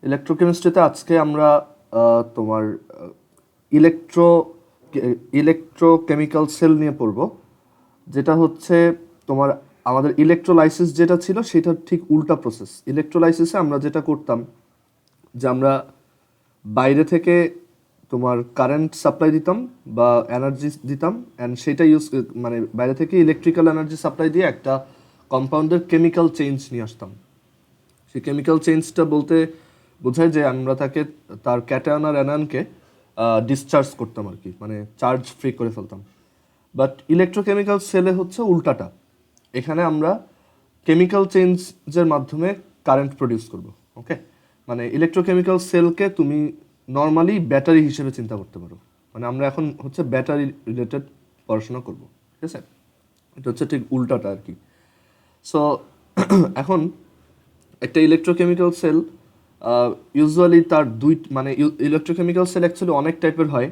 ইলেকট্রোকেমিস্ট্রিতে আজকে আমরা তোমার ইলেকট্রো ইলেকট্রোকেমিক্যাল সেল নিয়ে পড়ব, যেটা হচ্ছে তোমার আমাদের ইলেকট্রোলাইসিস যেটা ছিল সেটা ঠিক উল্টা প্রসেস। ইলেকট্রোলাইসিসে আমরা যেটা করতাম যে আমরা বাইরে থেকে তোমার কারেন্ট সাপ্লাই দিতাম বা এনার্জি দিতাম, অ্যান্ড সেটা মানে বাইরে থেকে ইলেকট্রিক্যাল এনার্জি সাপ্লাই দিয়ে একটা কম্পাউন্ডের কেমিক্যাল চেঞ্জ নিয়ে আসতাম। সেই কেমিক্যাল চেঞ্জটা বলতে বোঝায় যে আমরা তাকে তার ক্যাটায়ন আর অ্যানায়নকে ডিসচার্জ করতাম আর কি, মানে চার্জ ফ্রি করে ফেলতাম। বাট ইলেকট্রোকেমিক্যাল সেলে হচ্ছে উল্টাটা। এখানে আমরা কেমিক্যাল চেঞ্জের মাধ্যমে কারেন্ট প্রডিউস করব। ওকে, মানে ইলেকট্রোকেমিক্যাল সেলকে তুমি নর্মালি ব্যাটারি হিসেবে চিন্তা করতে পারো। মানে আমরা এখন হচ্ছে ব্যাটারি রিলেটেড পড়াশোনা করব, ঠিক আছে? এটা হচ্ছে ঠিক উল্টাটা আর কি। সো এখন একটা ইলেকট্রোকেমিক্যাল সেল ইউজুয়ালি তার মানে ইলেকট্রোকেমিক্যাল সেল অ্যাকচুয়ালি অনেক টাইপের হয়।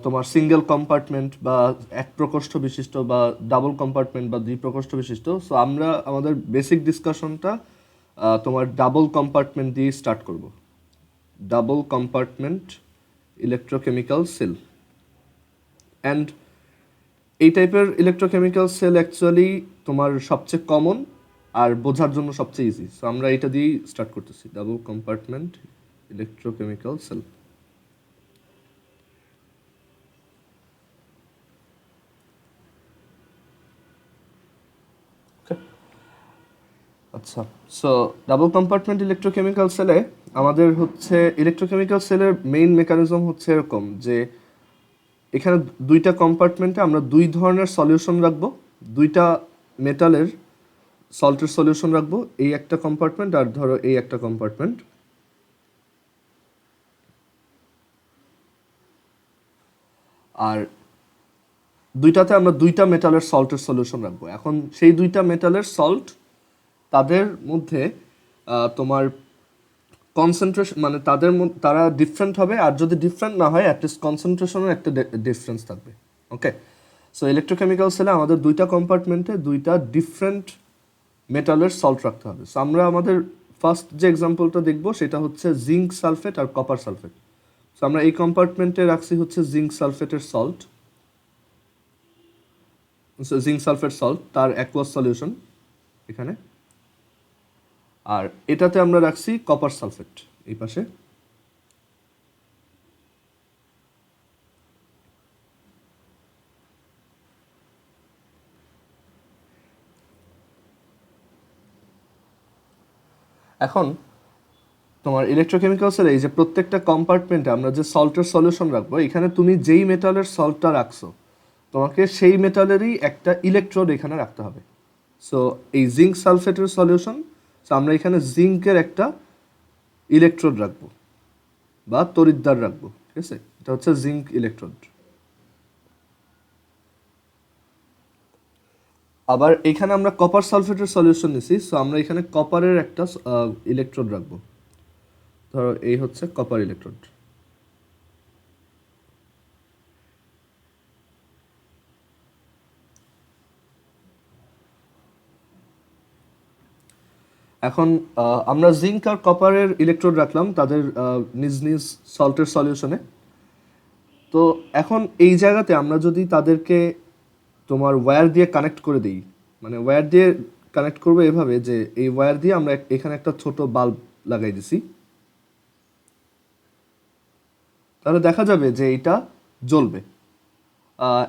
তোমার সিঙ্গেল কম্পার্টমেন্ট বা এক প্রকোষ্ঠ বিশিষ্ট, বা ডাবল কম্পার্টমেন্ট বা দুই প্রকোষ্ঠ বিশিষ্ট। সো আমরা আমাদের বেসিক ডিসকাশনটা তোমার ডাবল কম্পার্টমেন্ট দিয়ে স্টার্ট করব। Double compartment electrochemical cell. And এই টাইপের ইলেকট্রোকেমিক্যাল সেল অ্যাকচুয়ালি তোমার সবচেয়ে কমন আর বোঝার জন্য সবচেয়ে ইজি। সো আমরা এটা দিয়েই স্টার্ট করতেছি, ডাবল কম্পার্টমেন্ট ইলেকট্রোকেমিক্যাল সেল। আচ্ছা, সো ডাবল কম্পার্টমেন্ট ইলেকট্রোকেমিক্যাল সেলে আমাদের হচ্ছে ইলেকট্রোকেমিক্যাল সেলের মেইন মেকানিজম হচ্ছে এরকম যে এখানে দুইটা কম্পার্টমেন্টে আমরা দুই ধরনের সলিউশন রাখবো। দুইটা মেটালের সল্টের সলিউশন রাখবো, এই একটা কম্পার্টমেন্ট আর ধরো এই একটা কম্পার্টমেন্ট। আর দুইটাতে আমরা দুইটা মেটালের সল্টের সলিউশন রাখবো। এখন সেই দুইটা মেটালের সল্ট, তাদের মধ্যে তোমার কনসেন্ট্রেশন, মানে তারা ডিফারেন্ট হবে, আর যদি ডিফারেন্ট না হয় অ্যাটলিস্ট কনসেন্ট্রেশনের একটা ডিফারেন্স থাকবে। ওকে, সো ইলেকট্রোকেমিক্যাল সেলে আমাদের দুইটা কম্পার্টমেন্টে দুইটা ডিফারেন্ট মেটালের সল্ট রাখতে হবে। সো আমরা আমাদের ফার্স্ট যে এক্সাম্পলটা দেখবো সেটা হচ্ছে জিঙ্ক সালফেট আর কপার সালফেট। সো আমরা এই কম্পার্টমেন্টে রাখছি হচ্ছে জিঙ্ক সালফেটের সল্ট, জিঙ্ক সালফেট সল্ট, তার অ্যাকুয়াস সলিউশন এখানে। আর এটাতে আমরা রাখছি কপার সালফেট এই পাশে। এখন তোমার ইলেকট্রোকেমিক্যালসের এই যে প্রত্যেকটা কম্পার্টমেন্টে আমরা যে সল্টের সলিউশন রাখবো, এখানে তুমি যেই মেটালের সল্টটা রাখছো তোমাকে সেই মেটালেরই একটা ইলেকট্রোড এখানে রাখতে হবে। সো এই জিঙ্ক সালফেটের সলিউশন, সো আমরা এখানে জিঙ্কের একটা ইলেকট্রোড রাখবো বা তড়িৎদ্বার রাখবো, ঠিক আছে? এটা হচ্ছে জিঙ্ক ইলেকট্রোড। আবার এখানে আমরা কপার সালফেটের সলিউশন নিছি, সো আমরা এখানে কপারের একটা ইলেকট্রোড রাখবো। ধরো এই হচ্ছে কপার ইলেকট্রোড। এখন আমরা জিঙ্ক আর কপারের ইলেকট্রোড রাখলাম তাদের নিজ নিজ সল্টের সলিউশনে। তো এখন এই জায়গাতে আমরা যদি তাদেরকে তোমার ওয়্যার দিয়ে কানেক্ট করে দিই, মানে ওয়্যার দিয়ে কানেক্ট করবো এভাবে যে এই ওয়্যার দিয়ে আমরা এখানে একটা ছোট বাল্ব লাগাই দিছি, তাহলে দেখা যাবে যে এটা জ্বলবে।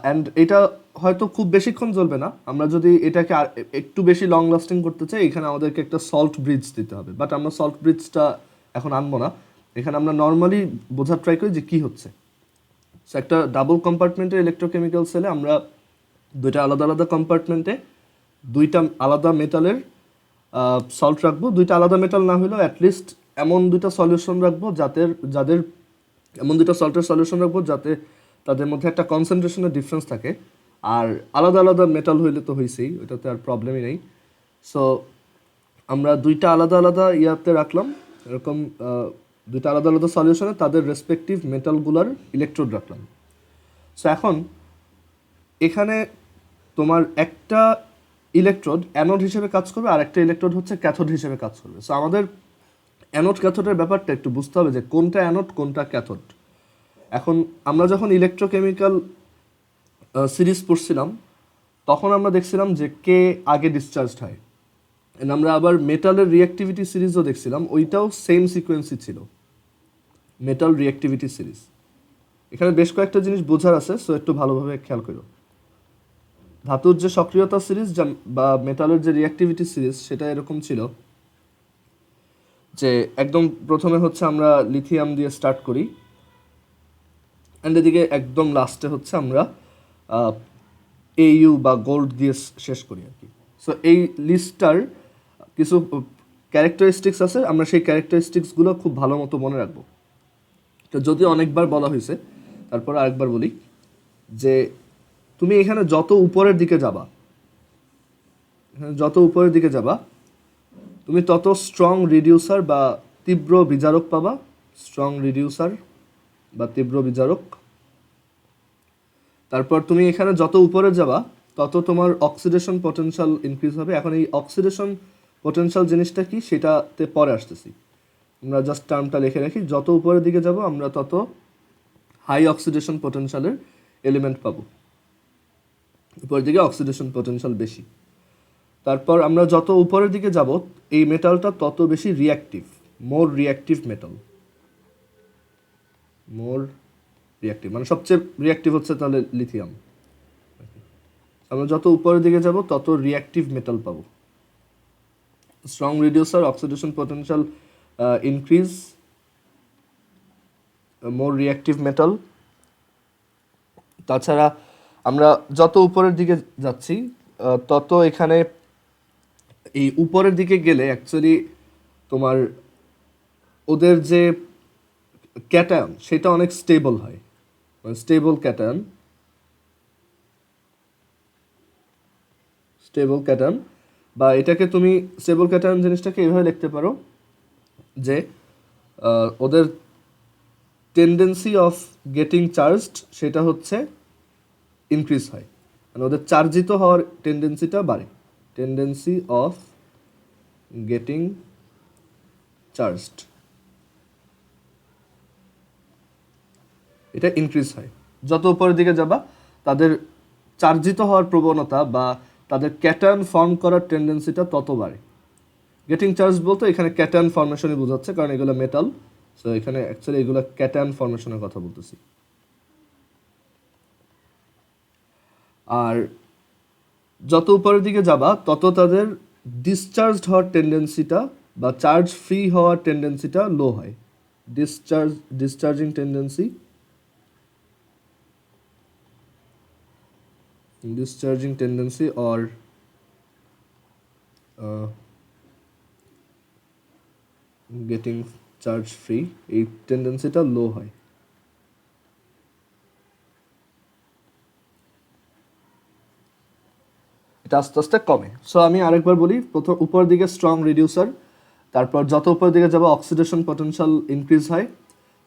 অ্যান্ড এটা হয়তো খুব বেশিক্ষণ জ্বলবে না। আমরা যদি এটাকে আর একটু বেশি লং লাস্টিং করতে চাই, এখানে আমাদেরকে একটা সল্ট ব্রিজ দিতে হবে, বাট আমরা সল্ট ব্রিজটা এখন আনবো না। এখানে আমরা নর্মালি বোঝার ট্রাই করি যে কী হচ্ছে। সো একটা ডাবল কম্পার্টমেন্টের ইলেকট্রোকেমিক্যাল সেলে আমরা দুইটা আলাদা আলাদা কম্পার্টমেন্টে দুইটা আলাদা মেটালের সল্ট রাখবো। দুইটা আলাদা মেটাল না হলেও অ্যাটলিস্ট এমন দুইটা সলিউশন রাখবো যাদের এমন দুটো সল্টের সলিউশন রাখবো যাতে তাদের মধ্যে একটা কনসেন্ট্রেশনের ডিফারেন্স থাকে। আর আলাদা আলাদা মেটাল হইলে তো হয়েছেই, ওইটাতে আর প্রবলেমই নেই। সো আমরা দুইটা আলাদা আলাদা ইয়াতে রাখলাম, এরকম দুইটা আলাদা আলাদা সলিউশনে তাদের রেসপেক্টিভ মেটালগুলার ইলেকট্রোড রাখলাম। সো এখন এখানে তোমার একটা ইলেকট্রোড অ্যানোড হিসেবে কাজ করবে আর একটা ইলেকট্রোড হচ্ছে ক্যাথোড হিসেবে কাজ করবে। সো আমাদের অ্যানোড ক্যাথোডের ব্যাপারটা একটু বুঝতে হবে যে কোনটা অ্যানোড কোনটা ক্যাথোড। এখন আমরা যখন ইলেকট্রোকেমিক্যাল সিরিজ পড়ছিলাম তখন আমরা দেখছিলাম যে কে আগে ডিসচার্জড হয়, and আমরা আবার মেটালের রিঅ্যাক্টিভিটি সিরিজও দেখছিলাম, ওইটাও সেম সিকোয়েন্সই ছিল, মেটাল রিঅ্যাক্টিভিটি সিরিজ। এখানে বেশ কয়েকটা জিনিস বোঝার আছে, সো একটু ভালোভাবে খেয়াল করো। ধাতুর যে সক্রিয়তা সিরিজ বা মেটালের যে রিঅ্যাক্টিভিটি সিরিজ সেটা এরকম ছিল যে একদম প্রথমে হচ্ছে আমরা লিথিয়াম দিয়ে স্টার্ট করি, অ্যান্ড এদিকে একদম লাস্টে হচ্ছে আমরা AU বা গোল্ড দিয়ে শেষ করি আর কি। সো এই লিস্টটার কিছু ক্যারেক্টারিস্টিক্স আছে, আমরা সেই ক্যারেক্টারিস্টিক্সগুলো খুব ভালো মতো মনে রাখবো। তো যদি অনেকবার বলা হয়েছে তারপর আরেকবার বলি যে তুমি এখানে যত উপরের দিকে যাবা, তুমি তত স্ট্রং রিডিউসার বা তীব্র বিজারক পাবা, স্ট্রং রিডিউসার বা তীব্র বিজারক। তারপর তুমি এখানে যত উপরে যাবা তত তোমার অক্সিডেশন পটেনশিয়াল ইনক্রিজ হবে। এখন এই অক্সিডেশন পটেনশিয়াল জিনিসটা কি সেটাতে পরে আসতেছি, আমরা জাস্ট টার্মটা লিখে রাখি। যত উপরের দিকে যাব আমরা তত হাই অক্সিডেশন পটেনশিয়ালের এলিমেন্ট পাবো, উপরের দিকে অক্সিডেশন পটেনশিয়াল বেশি। তারপর আমরা যত উপরের দিকে যাব এই মেটালটা তত বেশি রিঅ্যাক্টিভ, মোর রিঅ্যাক্টিভ মেটাল, মোর রিঅ্যাক্টিভ মানে সবচেয়ে রিঅ্যাক্টিভ হচ্ছে তাহলে লিথিয়াম। আমরা যত উপরের দিকে যাব তত রিঅ্যাক্টিভ মেটাল পাবো। Strong reducer, oxidation potential increase, more reactive metal. তাছাড়া আমরা যত উপরের দিকে যাচ্ছি তত এখানে এই উপরের দিকে গেলে অ্যাকচুয়ালি তোমার ওদের যে ক্যাটায়ন সেটা অনেক স্টেবল হয়, মানে স্টেবল ক্যাটায়ন, বা এটাকে তুমি স্টেবল ক্যাটায়ন জিনিসটাকে এইভাবে লিখতে পারো যে ওদের টেন্ডেন্সি অফ গেটিং চার্জড সেটা হচ্ছে ইনক্রিজ হয়, মানে ওদের চার্জিত হওয়ার টেন্ডেন্সিটা বাড়ে, টেন্ডেন্সি অফ গেটিং চার্জড এটা ইনক্রিজ হয়। যত উপরের দিকে যাবা তাদের চার্জিত হওয়ার প্রবণতা বা তাদের ক্যাটায়ন ফর্ম করার টেন্ডেন্সিটা তত বাড়ে। গেটিং চার্জ বলতে এখানে ক্যাটায়ন ফর্মেশনই বোঝাচ্ছে, কারণ এগুলো মেটাল, সো এখানে অ্যাকচুয়ালি এগুলো ক্যাটায়ন ফর্মেশনের কথা বলতেছি। আর যত উপরের দিকে যাবা তত তাদের ডিসচার্জড হওয়ার টেন্ডেন্সিটা বা চার্জ ফ্রি হওয়ার টেন্ডেন্সিটা লো হয়, discharging tendency, or getting charge free, এই টেন্ডেন্সিটা লো হয়। এটা আস্তে আস্তে কমে। সো আমি আরেকবার বলি, প্রথম উপরের দিকে স্ট্রং রিডিউসার, তারপর যত উপরের দিকে যাবে অক্সিডেশন পটেনশিয়াল ইনক্রিজ হয়,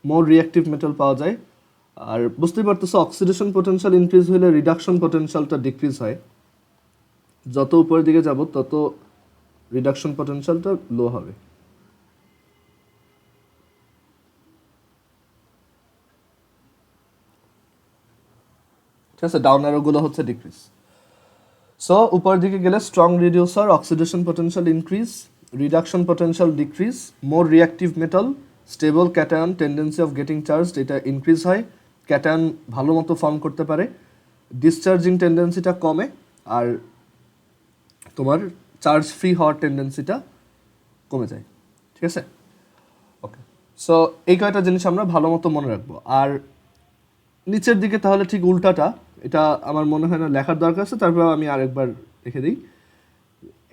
মোর রিঅ্যাক্টিভ মেটাল পাওয়া যায়। আর বুঝতেই পারতেছো অক্সিডেশন পটেনশিয়াল ইনক্রিজ হলে রিডাকশন পটেনশিয়ালটা ডিক্রিজ হয়, যত উপরের দিকে যাব তত রিডাকশন পটেনশিয়ালটা লো হবে। ঠিক আছে, ডাউন অ্যারোগুলো হচ্ছে ডিক্রিজ। সো উপরের দিকে গেলে strong reducer, oxidation potential increase, reduction potential decrease, more reactive metal, stable cation, tendency of getting charged এটা ইনক্রিজ হয়, ক্যাটায়ন ভালো মতো ফর্ম করতে পারে, ডিসচার্জিং টেন্ডেন্সিটা কমে, আর তোমার চার্জ ফ্রি হওয়ার টেন্ডেন্সিটা কমে যায়। ঠিক আছে, ওকে। সো এই কয়টা জিনিস আমরা ভালো মতো মনে রাখবো। আর নিচের দিকে তাহলে ঠিক উল্টাটা, এটা আমার মনে হয় না লেখার দরকার আছে, তারপর আমি আরেকবার লিখে দিই।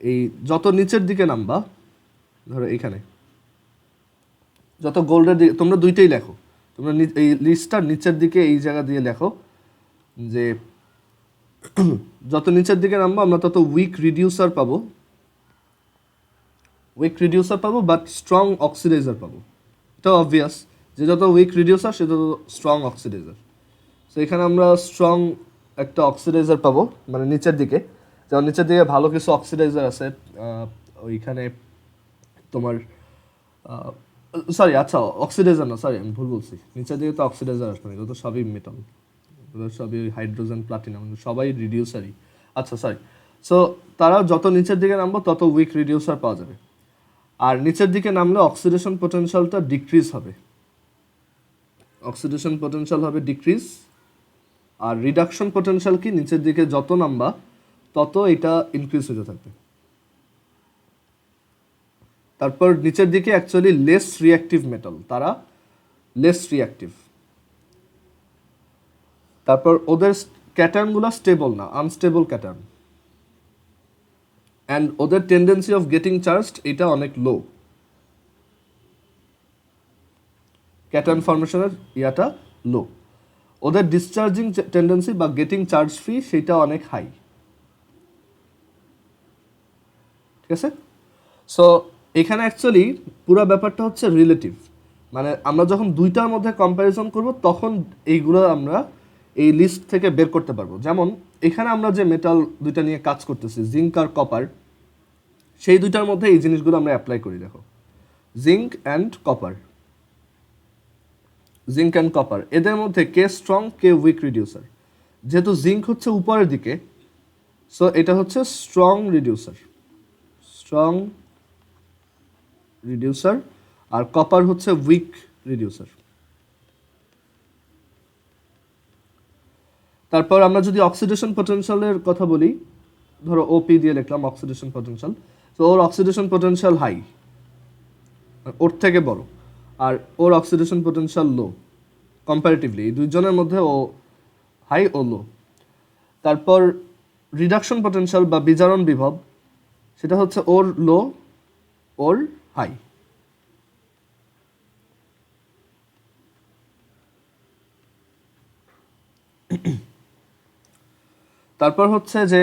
এই যত নিচের দিকে নামবা, ধরো এইখানে যত গোল্ডের দিকে, তোমরা দুইটাই লেখো, তোমরা এই লিস্টটার নিচের দিকে এই জায়গা দিয়ে লেখো যে যত নিচের দিকে নামবো আমরা তত উইক রিডিউসার পাবো, বাট স্ট্রং অক্সিডাইজার পাবো। এটা অবভিয়াস যে যত উইক রিডিউসার সে তত স্ট্রং অক্সিডাইজার। সো এখানে আমরা স্ট্রং একটা অক্সিডাইজার পাবো, মানে নিচের দিকে, যেমন নিচের দিকে ভালো কিছু অক্সিডাইজার আছে, ওইখানে তোমার সরি আচ্ছা অক্সিডাইজার না, সরি আমি ভুল বলছি, নিচের দিকে তো অক্সিডাইজার আসবে না, এগুলো তো সবই মেটাল, এগুলো সবই হাইড্রোজেন প্লাটিনাম, সবাই রিডিউসারই। আচ্ছা সরি, সো তারা যত নিচের দিকে নামবো তত উইক রিডিউসার পাওয়া যাবে, আর নিচের দিকে নামলে অক্সিডেশন পোটেনশিয়ালটা ডিক্রিজ হবে, অক্সিডেশন পোটেনশিয়াল হবে ডিক্রিজ, আর রিডাকশন পোটেনশিয়াল কি নিচের দিকে যত নামবা তত এটা ইনক্রিজ হতে থাকবে। তারপর নিচের দিকে অ্যাকচুয়ালি লেস রিঅ্যাক্টিভ মেটাল, তারা লেস রিঅ্যাক্টিভ। তারপর ওদের ক্যাটায়নগুলো স্টেবল না, আনস্টেবল ক্যাটায়ন, অ্যান্ড ওদের টেন্ডেন্সি অফ গেটিং চার্জড এটা অনেক লো, ক্যাটায়ন ফর্মেশনের ইয়াটা লো, ওদের ডিসচার্জিং টেন্ডেন্সি বা গেটিং চার্জ ফ্রি সেটা অনেক হাই। ঠিক আছে, সো এখানে অ্যাকচুয়ালি পুরো ব্যাপারটা হচ্ছে রিলেটিভ, মানে আমরা যখন দুইটার মধ্যে কম্প্যারিজন করব তখন এইগুলো আমরা এই লিস্ট থেকে বের করতে পারবো। যেমন এখানে আমরা যে মেটাল দুইটা নিয়ে কাজ করতেছি জিঙ্ক আর কপার, সেই দুইটার মধ্যে এই জিনিসগুলো আমরা অ্যাপ্লাই করি। দেখো zinc and copper, zinc and copper এদের মধ্যে কে স্ট্রং কে উইক রিডিউসার, যেহেতু জিঙ্ক হচ্ছে উপরের দিকে সো এটা হচ্ছে স্ট্রং রিডিউসার, স্ট্রং রিডিউসার, আর কপার হচ্ছে উইক রিডিউসার। তারপর আমরা যদি অক্সিডেশন পটেনশিয়ালের কথা বলি, ধরো ওপি দিয়ে লিখলাম অক্সিডেশন পটেনশিয়াল, তো ওর অক্সিডেশন পটেনশিয়াল হাই, ওর থেকে বড়, আর ওর অক্সিডেশন পটেনশিয়াল লো কম্পারেটিভলি, এই দুইজনের মধ্যে ও হাই ও লো। তারপর রিডাকশন পটেনশিয়াল বা বিজারণ বিভব, সেটা হচ্ছে ওর লো ওর হাই। তারপর হচ্ছে যে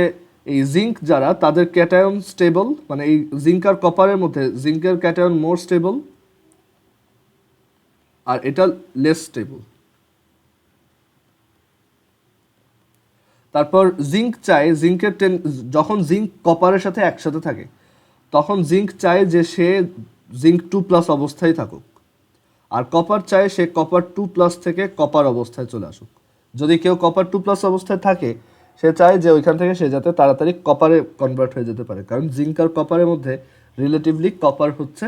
এই জিঙ্ক যারা তাদের ক্যাটায়ন স্টেবল, মানে এই জিঙ্ক আর কপারের মধ্যে জিঙ্কের ক্যাটায়ন মোর স্টেবল আর এটা লেস স্টেবল। তারপর জিঙ্ক চায় জিঙ্কের যখন জিঙ্ক কপারের সাথে একসাথে থাকে তখন জিঙ্ক চায় যে সে জিঙ্ক 2+ অবস্থায় থাকুক, আর কপার চায় সে কপার 2+ থেকে কপার অবস্থায় চলে আসুক। যদি কেউ কপার 2+ অবস্থায় থাকে সে চায় যে ওইখান থেকে সে যাতে তাড়াতাড়ি কপারে কনভার্ট হয়ে যেতে পারে, কারণ জিঙ্ক আর কপারের মধ্যে রিলেটিভলি কপার হচ্ছে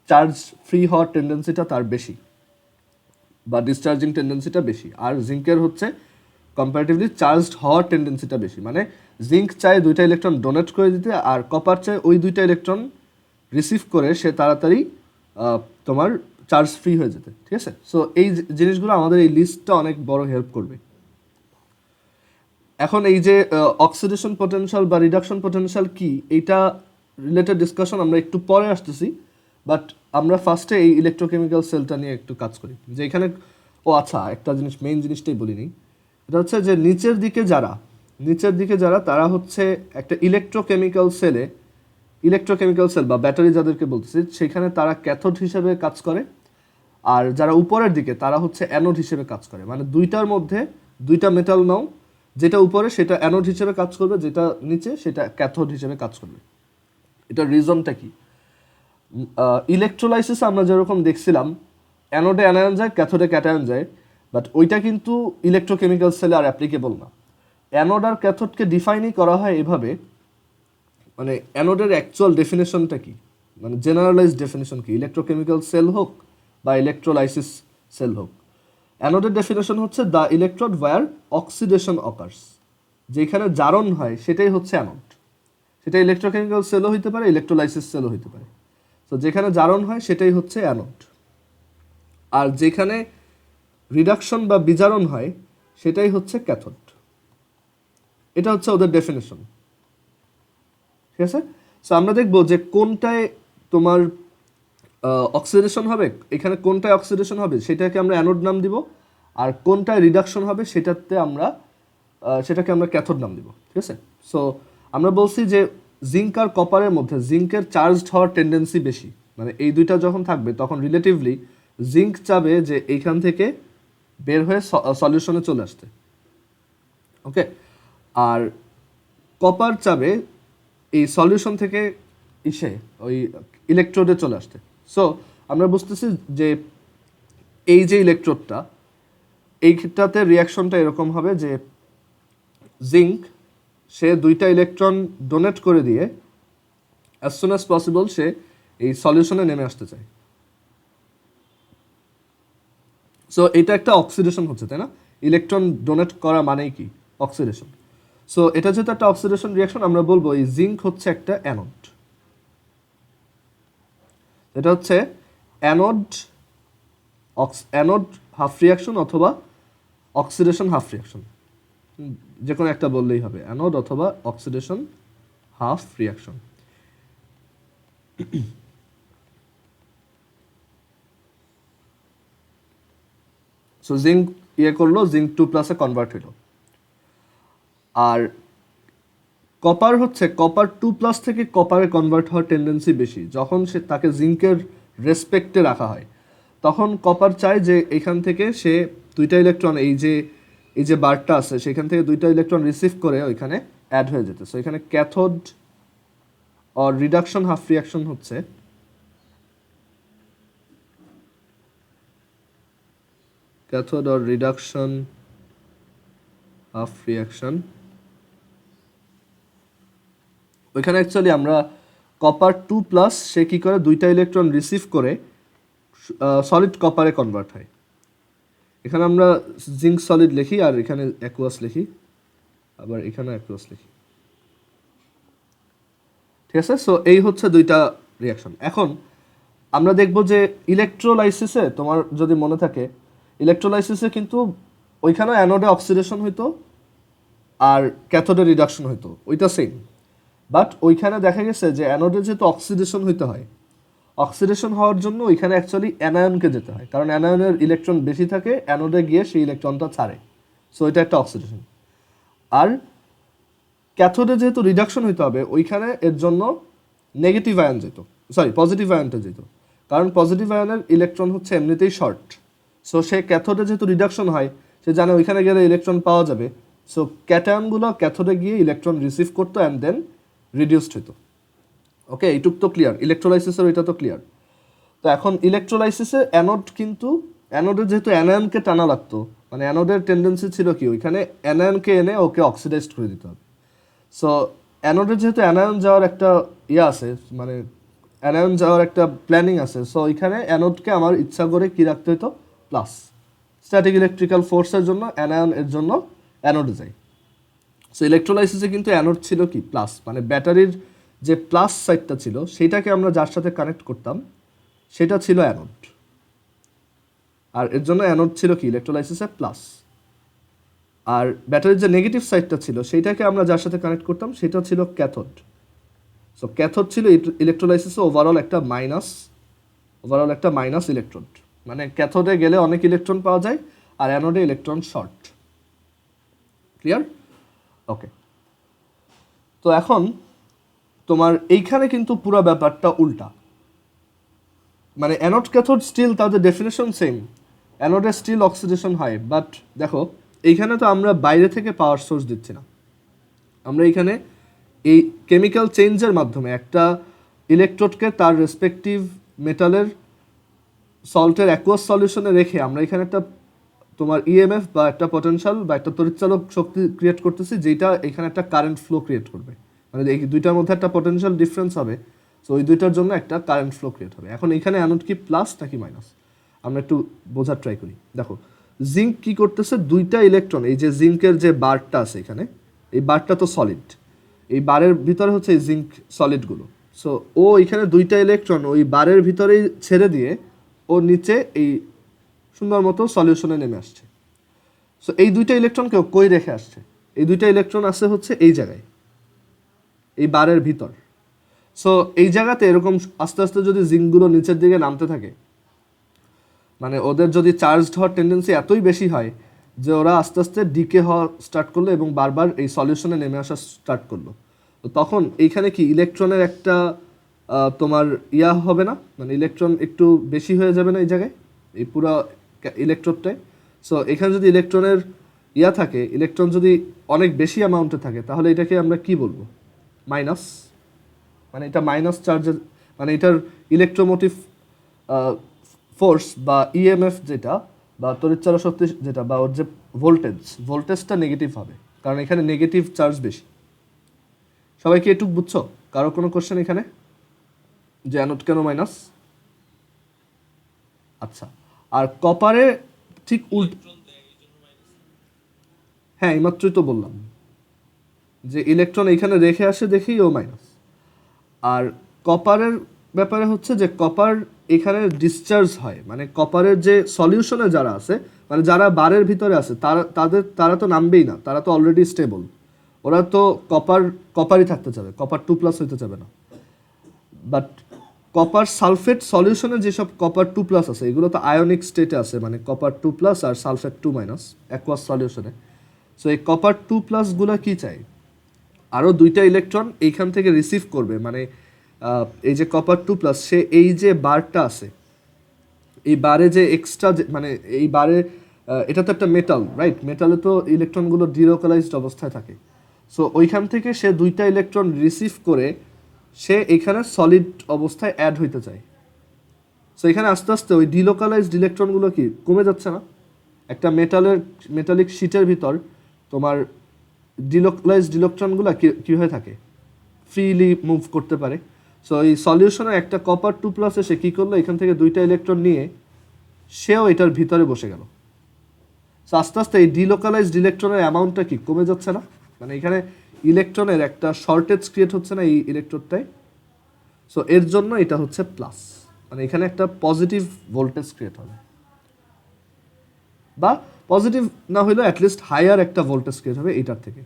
চার্জ ফ্রি হওয়ার টেন্ডেন্সিটা তার বেশি বা ডিসচার্জিং টেন্ডেন্সিটা বেশি, আর জিঙ্কের হচ্ছে কম্পারেটিভলি চার্জড হওয়ার টেন্ডেন্সিটা বেশি। মানে জিঙ্ক চায় দুইটা ইলেকট্রন ডোনেট করে দিতে, আর কপার চায় ওই দুইটা ইলেকট্রন রিসিভ করে সে তাড়াতাড়ি তোমার চার্জ ফ্রি হয়ে যেতে। ঠিক আছে, সো এই জিনিসগুলো আমাদের এই লিস্টটা অনেক বড় হেল্প করবে। এখন এই যে অক্সিডেশন পটেনশিয়াল বা রিডাকশন পটেনশিয়াল কি, এইটা রিলেটেড ডিসকাশন আমরা একটু পরে আসতেছি, বাট আমরা ফার্স্টে এই ইলেকট্রোকেমিক্যাল সেলটা নিয়ে একটু কাজ করি। যে এখানে আচ্ছা একটা জিনিস মেইন জিনিসটাই বলিনি, এটা হচ্ছে যে নিচের দিকে যারা তারা হচ্ছে একটা ইলেকট্রোকেমিক্যাল সেল বা ব্যাটারি যাদেরকে বলতেছি সেখানে তারা ক্যাথোড হিসেবে কাজ করে, আর যারা উপরের দিকে তারা হচ্ছে অ্যানোড হিসেবে কাজ করে। মানে দুইটার মধ্যে দুইটা মেটাল নাও, যেটা উপরে সেটা অ্যানোড হিসেবে কাজ করবে, যেটা নিচে সেটা ক্যাথোড হিসেবে কাজ করবে। এটার রিজনটা কি? ইলেকট্রোলাইসিস আমরা যেরকম দেখছিলাম অ্যানোডে অ্যানায়ন যায় ক্যাথোডে ক্যাটায়ন যায়, বাট ওইটা কিন্তু ইলেকট্রোকেমিক্যাল সেলে আর অ্যাপ্লিকেবল না। অ্যানোড আর ক্যাথোডকে ডিফাইনই করা হয় এভাবে, মানে অ্যানোডের অ্যাকচুয়াল ডেফিনেশনটা কি, মানে জেনারেলাইজ ডেফিনেশন কি, ইলেকট্রোকেমিক্যাল সেল হোক বা ইলেকট্রোলাইসিস সেল হোক, অ্যানোডের ডেফিনেশন হচ্ছে the electrode where oxidation occurs, যেখানে জারণ হয় সেটাই হচ্ছে অ্যানোড। সেটা ইলেকট্রোকেমিক্যাল সেলও হইতে পারে, ইলেকট্রোলাইসিস সেলও হইতে পারে। তো যেখানে জারণ হয় সেটাই হচ্ছে অ্যানোড, আর যেখানে রিডাকশন বা বিজারণ হয় সেটাই হচ্ছে ক্যাথোড। এটা হচ্ছে ওদের ডেফিনেশন। ঠিক আছে, সো আমরা দেখবো যে কোনটায় তোমার অক্সিডেশন হবে, এখানে কোনটায় অক্সিডেশন হবে সেটাকে আমরা অ্যানোড নাম দিব, আর কোনটায় রিডাকশন হবে সেটাকে আমরা ক্যাথোড নাম দিব। ঠিক আছে, সো আমরা বলছি যে জিঙ্ক আর কপারের মধ্যে জিঙ্কের চার্জড হওয়ার টেন্ডেন্সি বেশি, মানে এই দুইটা যখন থাকবে তখন রিলেটিভলি জিঙ্ক চাবে যে এইখান থেকে বের হয়ে সলিউশনে চলে আসতে, ওকে, আর কপার চাবে এই সলিউশন থেকে ওই ইলেকট্রোডে চলে আসতে। সো আমরা বুঝতেছি যে এই যে ইলেকট্রোডটা, এইটাতে রিয়াকশনটা এরকম হবে যে জিঙ্ক সে 2টা ইলেকট্রন ডোনেট করে দিয়ে অ্যাজ সুন অ্যাজ পসিবল সে এই সলিউশনে নেমে আসতে চায়। সো এটা একটা অক্সিডেশন হচ্ছে, তাই না? ইলেকট্রন ডোনেট করা মানেই কি? অক্সিডেশন। সো এটা যেহেতু একটা অক্সিডেশন রিয়াকশন, আমরা বলবো এই জিঙ্ক হচ্ছে একটা অ্যানোড। এটা হচ্ছে অ্যানোড অ্যানোড হাফ রিয়াকশন অথবা অক্সিডেশন হাফ রিয়াকশন, যে কোনো একটা বললেই হবে, অ্যানোড অথবা oxidation half reaction. So zinc করলো, জিঙ্ক 2+ কনভার্ট হইল। আর কপার হচ্ছে, কপার 2+ থেকে কপারে কনভার্ট হওয়ার টেন্ডেন্সি বেশি। যখন সে তাকে জিঙ্কের রেসপেক্টে রাখা হয় তখন কপার চায় যে এখান থেকে সে 2টা ইলেকট্রন, এই যে বারটা আছে সেখান থেকে 2টা ইলেকট্রন রিসিভ করে ওইখানে অ্যাড হয়ে যেতে। সো এখানে cathode or reduction half reaction হচ্ছে cathode or reduction half reaction. ওইখানে অ্যাকচুয়ালি আমরা কপার 2+ সে কী করে 2টা ইলেকট্রন রিসিভ করে সলিড কপারে কনভার্ট হয়। এখানে আমরা জিঙ্ক সলিড লিখি আর এখানে অ্যাকুয়াস লিখি, আবার এখানে অ্যাকুয়াস লিখি, ঠিক আছে? সো এই হচ্ছে 2টা রিয়াকশন। এখন আমরা দেখব যে ইলেকট্রোলাইসিসে, তোমার যদি মনে থাকে, ইলেকট্রোলাইসিসে কিন্তু ওইখানে অ্যানোডে অক্সিডেশন হইতো আর ক্যাথোডে রিডাকশন হইতো, ওইটা সেম। বাট ওইখানে দেখা গেছে যে অ্যানোডে যেহেতু অক্সিডেশন হইতে হয়, অক্সিডেশন হওয়ার জন্য ওইখানে অ্যাকচুয়ালি অ্যানায়নকে যেতে হয়, কারণ অ্যানায়নের ইলেকট্রন বেশি থাকে, অ্যানোডে গিয়ে সেই ইলেকট্রনটা ছাড়ে। সো এটা একটা অক্সিডেশন। আর ক্যাথোডে যেহেতু রিডাকশন হইতে হবে, ওইখানে এর জন্য নেগেটিভ আয়ন যেত, পজিটিভ আয়নটা যেত, কারণ পজিটিভ আয়নের ইলেকট্রন হচ্ছে এমনিতেই শর্ট। সো সে ক্যাথোডে যেহেতু রিডাকশন হয়, সে জানে ওইখানে গেলে ইলেকট্রন পাওয়া যাবে। সো ক্যাটায়নগুলো ক্যাথোডে গিয়ে ইলেকট্রন রিসিভ করতো অ্যান্ড দেন রিডিউসড হইতো। ওকে, এইটুক তো ক্লিয়ার, ইলেকট্রোলাইসিসের এটা তো ক্লিয়ার। তো এখন ইলেকট্রোলাইসিসে অ্যানোড, কিন্তু অ্যানোডের যেহেতু অ্যানায়নকে টানা লাগতো, মানে অ্যানোডের টেন্ডেন্সি ছিল কি ওইখানে অ্যানায়নকে এনে ওকে অক্সিডাইজড করে দিতে হবে। সো অ্যানোডের যেহেতু অ্যানায়ন যাওয়ার একটা আছে, মানে অ্যানায়ন যাওয়ার একটা প্ল্যানিং আছে, সো ওইখানে অ্যানোডকে আমার ইচ্ছা করে কি রাখতে হতো? প্লাস। স্ট্যাটিক ইলেকট্রিক্যাল ফোর্সের জন্য অ্যানায়ন এর জন্য অ্যানোডে যায়। সো ইলেকট্রোলাইসিসে কিন্তু অ্যানোড ছিল কি? প্লাস। মানে ব্যাটারির যে প্লাস সাইডটা ছিল সেইটাকে আমরা যার সাথে কানেক্ট করতাম সেটা ছিল অ্যানোড, আর এর জন্য অ্যানোড ছিল কি? ইলেকট্রোলাইসিসে প্লাস। আর ব্যাটারির যে নেগেটিভ সাইডটা ছিল সেইটাকে আমরা যার সাথে কানেক্ট করতাম সেটা ছিল ক্যাথোড। সো ক্যাথোড ছিল ইলেকট্রোলাইসিসে ওভারঅল একটা মাইনাস ইলেকট্রন। মানে ক্যাথোডে গেলে অনেক ইলেকট্রন পাওয়া যায় আর অ্যানোডে ইলেকট্রন শর্ট। ক্লিয়ার? ওকে। তো এখন তোমার এইখানে কিন্তু পুরো ব্যাপারটা উল্টা, মানে অ্যানোড ক্যাথোড স্টিল তাদের ডেফিনেশন সেম, অ্যানোডে স্টিল অক্সিডেশন হয়। বাট দেখো এইখানে তো আমরা বাইরে থেকে পাওয়ার সোর্স দিচ্ছি না, আমরা এইখানে এই কেমিক্যাল চেঞ্জের মাধ্যমে একটা ইলেকট্রোডকে তার রেসপেক্টিভ মেটালের সল্টের অ্যাকুয়াস সলিউশনে রেখে আমরা এখানে একটা তোমার ইএমএফ বা একটা পটেনশিয়াল বা একটা তড়িৎচালক শক্তি ক্রিয়েট করতেছি, যেটা এখানে একটা কারেন্ট ফ্লো ক্রিয়েট করবে। মানে এই দুইটার মধ্যে একটা পটেনশিয়াল ডিফারেন্স হবে, সো ওই দুইটার জন্য একটা কারেন্ট ফ্লো ক্রিয়েট হবে। এখন এখানে অ্যানোড কি প্লাস নাকি মাইনাস আমরা একটু বোঝার ট্রাই করি। দেখো জিঙ্ক কি করতেছে, 2টা ইলেকট্রন, এই যে জিঙ্কের যে বারটা আছে এখানে, এই বারটা তো সলিড, এই বারের ভিতরে হচ্ছে এই জিঙ্ক সলিডগুলো। সো ও এখানে 2টা ইলেকট্রন ওই বারের ভিতরেই ছেড়ে দিয়ে ও নিচে এই সুন্দর মতো সলিউশনে নেমে আসছে। সো এই 2টা ইলেকট্রনকে কই রেখে আসছে? এই 2টা ইলেকট্রন আছে হচ্ছে এই জায়গায়, এই বারের ভিতর। সো এই জায়গাতে এরকম আস্তে আস্তে যদি জিঙ্কগুলো নিচের দিকে নামতে থাকে, মানে ওদের যদি চার্জড হওয়ার টেন্ডেন্সি এতই বেশি হয় যে ওরা আস্তে আস্তে ডিকে হওয়া স্টার্ট করলো এবং বারবার এই সলিউশনে নেমে আসা স্টার্ট করলো, তো তখন এইখানে কি ইলেকট্রনের একটা তোমার হবে না, মানে ইলেকট্রন একটু বেশি হয়ে যাবে না এই জায়গায়, এই পুরো ইলেকট্রনটায়। সো এখানে যদি ইলেকট্রনের থাকে, ইলেকট্রন যদি অনেক বেশি অ্যামাউন্টে থাকে, তাহলে এটাকে আমরা কি বলবো? মাইনাস। মানে এটা মাইনাস চার্জের, মানে এটার ইলেকট্রোমোটিভ ফোর্স বা ইএমএফ যেটা বা তড়িৎচালক শক্তি যেটা বা ওর যে ভোল্টেজটা নেগেটিভ হবে, কারণ এখানে নেগেটিভ চার্জ বেশি। সবাই কি এটুকু বুঝছো? কারো কোনো কোশ্চেন এখানে যে অ্যানোড কেন মাইনাস? আচ্ছা, আর কপারে ঠিক হ্যাঁ এইমাত্রই তো বললাম যে ইলেকট্রন এখানে রেখে আসে দেখেই ও মাইনাস। আর কপারের ব্যাপারে হচ্ছে যে কপার এখানে ডিসচার্জ হয়, মানে কপারের যে সলিউশনে যারা আছে, মানে যারা বারের ভিতরে আছে তারা তো নামবেই না, তারা তো অলরেডি স্টেবল, ওরা তো কপারই থাকতে চাবে, কপার 2+ হইতে চাবে না। বাট কপার সালফেট সলিউশনে যেসব কপার 2+ আছে এগুলো তো আয়নিক স্টেটে আছে, মানে কপার 2+ আর সালফেট 2- অ্যাকুয়াস সলিউশনে। সো এই কপার 2+ গুলো কি চাই, আরও 2টা ইলেকট্রন এইখান থেকে রিসিভ করবে, মানে এই যে কপার 2+ সে এই যে বারটা আছে, এই বারে যে এক্সট্রা মানে এই বারে এটা তো একটা মেটাল, রাইট? মেটালে তো ইলেকট্রনগুলো ডিলোকালাইজড অবস্থায় থাকে। সো ওইখান থেকে সে 2টা ইলেকট্রন রিসিভ করে সে এখানে সলিড অবস্থায় অ্যাড হইতে চায়। সো এখানে আস্তে আস্তে ওই ডিলোকালাইজড ইলেকট্রনগুলো কি কমে যাচ্ছে না? একটা মেটালিক শিটের ভিতর তোমার ডিলোকালাইজড ইলেকট্রনগুলো কি হয়ে থাকে, ফ্রিলি মুভ করতে পারে। সো এই সলিউশনে একটা কপার 2+ এসে কী করলো, এখান থেকে 2টা ইলেকট্রন নিয়ে সেও এটার ভিতরে বসে গেল। সো আস্তে আস্তে এই ডিলোকালাইজড ইলেকট্রনের অ্যামাউন্টটা কি কমে যাচ্ছে না? মানে এখানে ইলেকট্রনের একটা শর্টেজ ক্রিয়েট হচ্ছে না এই ইলেকট্রনটায়। সো এর জন্য এটা হচ্ছে প্লাস, মানে এখানে একটা পজিটিভ ভোল্টেজ ক্রিয়েট হবে, বা পজিটিভ না হইলেও অ্যাটলিস্ট হায়ার একটা ভোল্টেজ ক্রিয়েট হবে এইটার থেকে।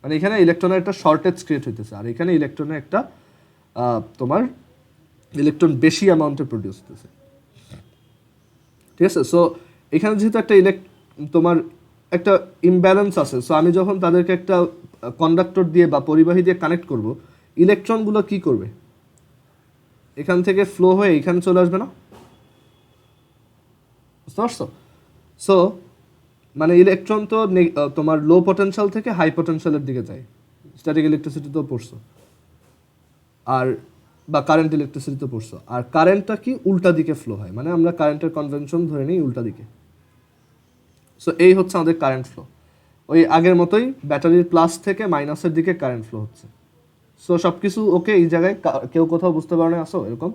মানে এখানে ইলেকট্রনের একটা শর্টেজ ক্রিয়েট হইতেছে, আর এখানে ইলেকট্রনের একটা তোমার ইলেকট্রন বেশি অ্যামাউন্টে প্রডিউস হতেছে। ঠিক আছে? সো এখানে যেহেতু একটা তোমার একটা ইমব্যালেন্স আছে, সো আমি যখন তাদেরকে একটা কন্ডাক্টর দিয়ে বা পরিবাহী দিয়ে কানেক্ট করব, ইলেকট্রনগুলো কি করবে, এখান থেকে ফ্লো হয়ে এখানে চলে আসবে না? বুঝতে পারছো? সো মানে ইলেকট্রন তো তোমার লো পটেনশিয়াল থেকে হাই পটেনশিয়ালের দিকে যায়, স্ট্যাটিক ইলেকট্রিসিটি তো পড়ছো, আর বা কারেন্ট ইলেকট্রিসিটি তো পড়ছো। আর কারেন্টটা কি উল্টা দিকে ফ্লো হয়, মানে আমরা কারেন্টের কনভেনশন ধরে নিই উল্টা দিকে। সো এই হচ্ছে আমাদের কারেন্ট ফ্লো, ওই আগের মতোই ব্যাটারির প্লাস থেকে মাইনাসের দিকে কারেন্ট ফ্লো হচ্ছে। সো সব কিছু ওকে এই জায়গায়, কেউ কোথাও বুঝতে পারো না আসো এরকম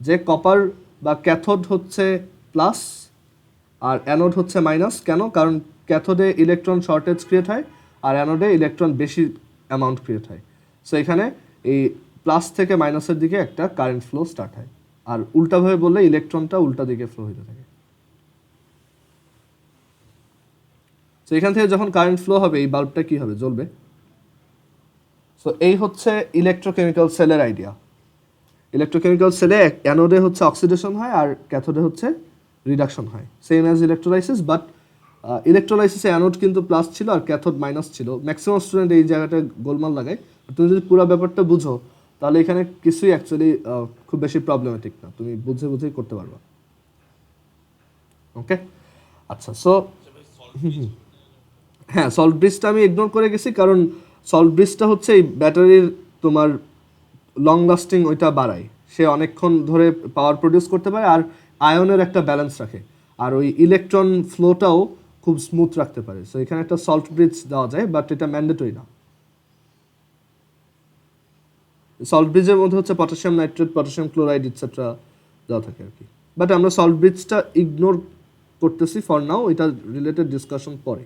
যে কপার বা ক্যাথোড হচ্ছে প্লাস আর অ্যানোড হচ্ছে মাইনাস। কেন? কারণ ক্যাথোডে ইলেকট্রন শর্টেজ ক্রিয়েট হয় আর অ্যানোডে ইলেকট্রন বেশি অ্যামাউন্ট ক্রিয়েট হয়। সো এখানে এই প্লাস থেকে মাইনাসের দিকে একটা কারেন্ট ফ্লো স্টার্ট হয়, আর উল্টাভাবে বললে ইলেকট্রনটা উল্টা দিকে ফ্লো হতে থাকে। সো এখান থেকে যখন কারেন্ট ফ্লো হবে এই বাল্বটা কি হবে, জ্বলবে। সো এই হচ্ছে ইলেকট্রোকেমিক্যাল সেলের আইডিয়া। ইলেকট্রোকেমিক্যাল সেলে অ্যানোডে হচ্ছে অক্সিডেশন হয় আর ক্যাথোডে হচ্ছে রিডাকশন হয়, সেম অ্যাজ ইলেকট্রোলাইসিস। বাট ইলেকট্রোলাইসিসে অ্যানোড কিন্তু প্লাস ছিল আর ক্যাথোড মাইনাস ছিল। ম্যাক্সিমাম স্টুডেন্ট এই জায়গাটা গোলমাল লাগায়। তুমি যদি পুরো ব্যাপারটা বুঝো তাহলে এখানে কিছুই অ্যাকচুয়ালি খুব বেশি প্রবলেমেটিক না, তুমি বুঝেই করতে পারবা। ওকে, আচ্ছা। সো হ্যাঁ, সল্ট ব্রিজটা আমি ইগনোর করে গেছি, কারণ সল্ট ব্রিজটা হচ্ছে এই ব্যাটারির তোমার লং লাস্টিং ওইটা বাড়ায়, সে অনেকক্ষণ ধরে পাওয়ার প্রডিউস করতে পারে আর আয়নের একটা ব্যালেন্স রাখে, আর ওই ইলেকট্রন ফ্লোটাও খুব স্মুথ রাখতে পারে। সো এখানে একটা সল্ট ব্রিজ দেওয়া যায়, বাট এটা ম্যান্ডেটরি না। সল্ট ব্রিজের মধ্যে হচ্ছে potassium nitrate, potassium chloride et cetera দেওয়া থাকে আর কি। বাট আমরা সল্ট ব্রিজটা ইগনোর করতেছি ফর নাও, এটা রিলেটেড ডিসকাশন পরে।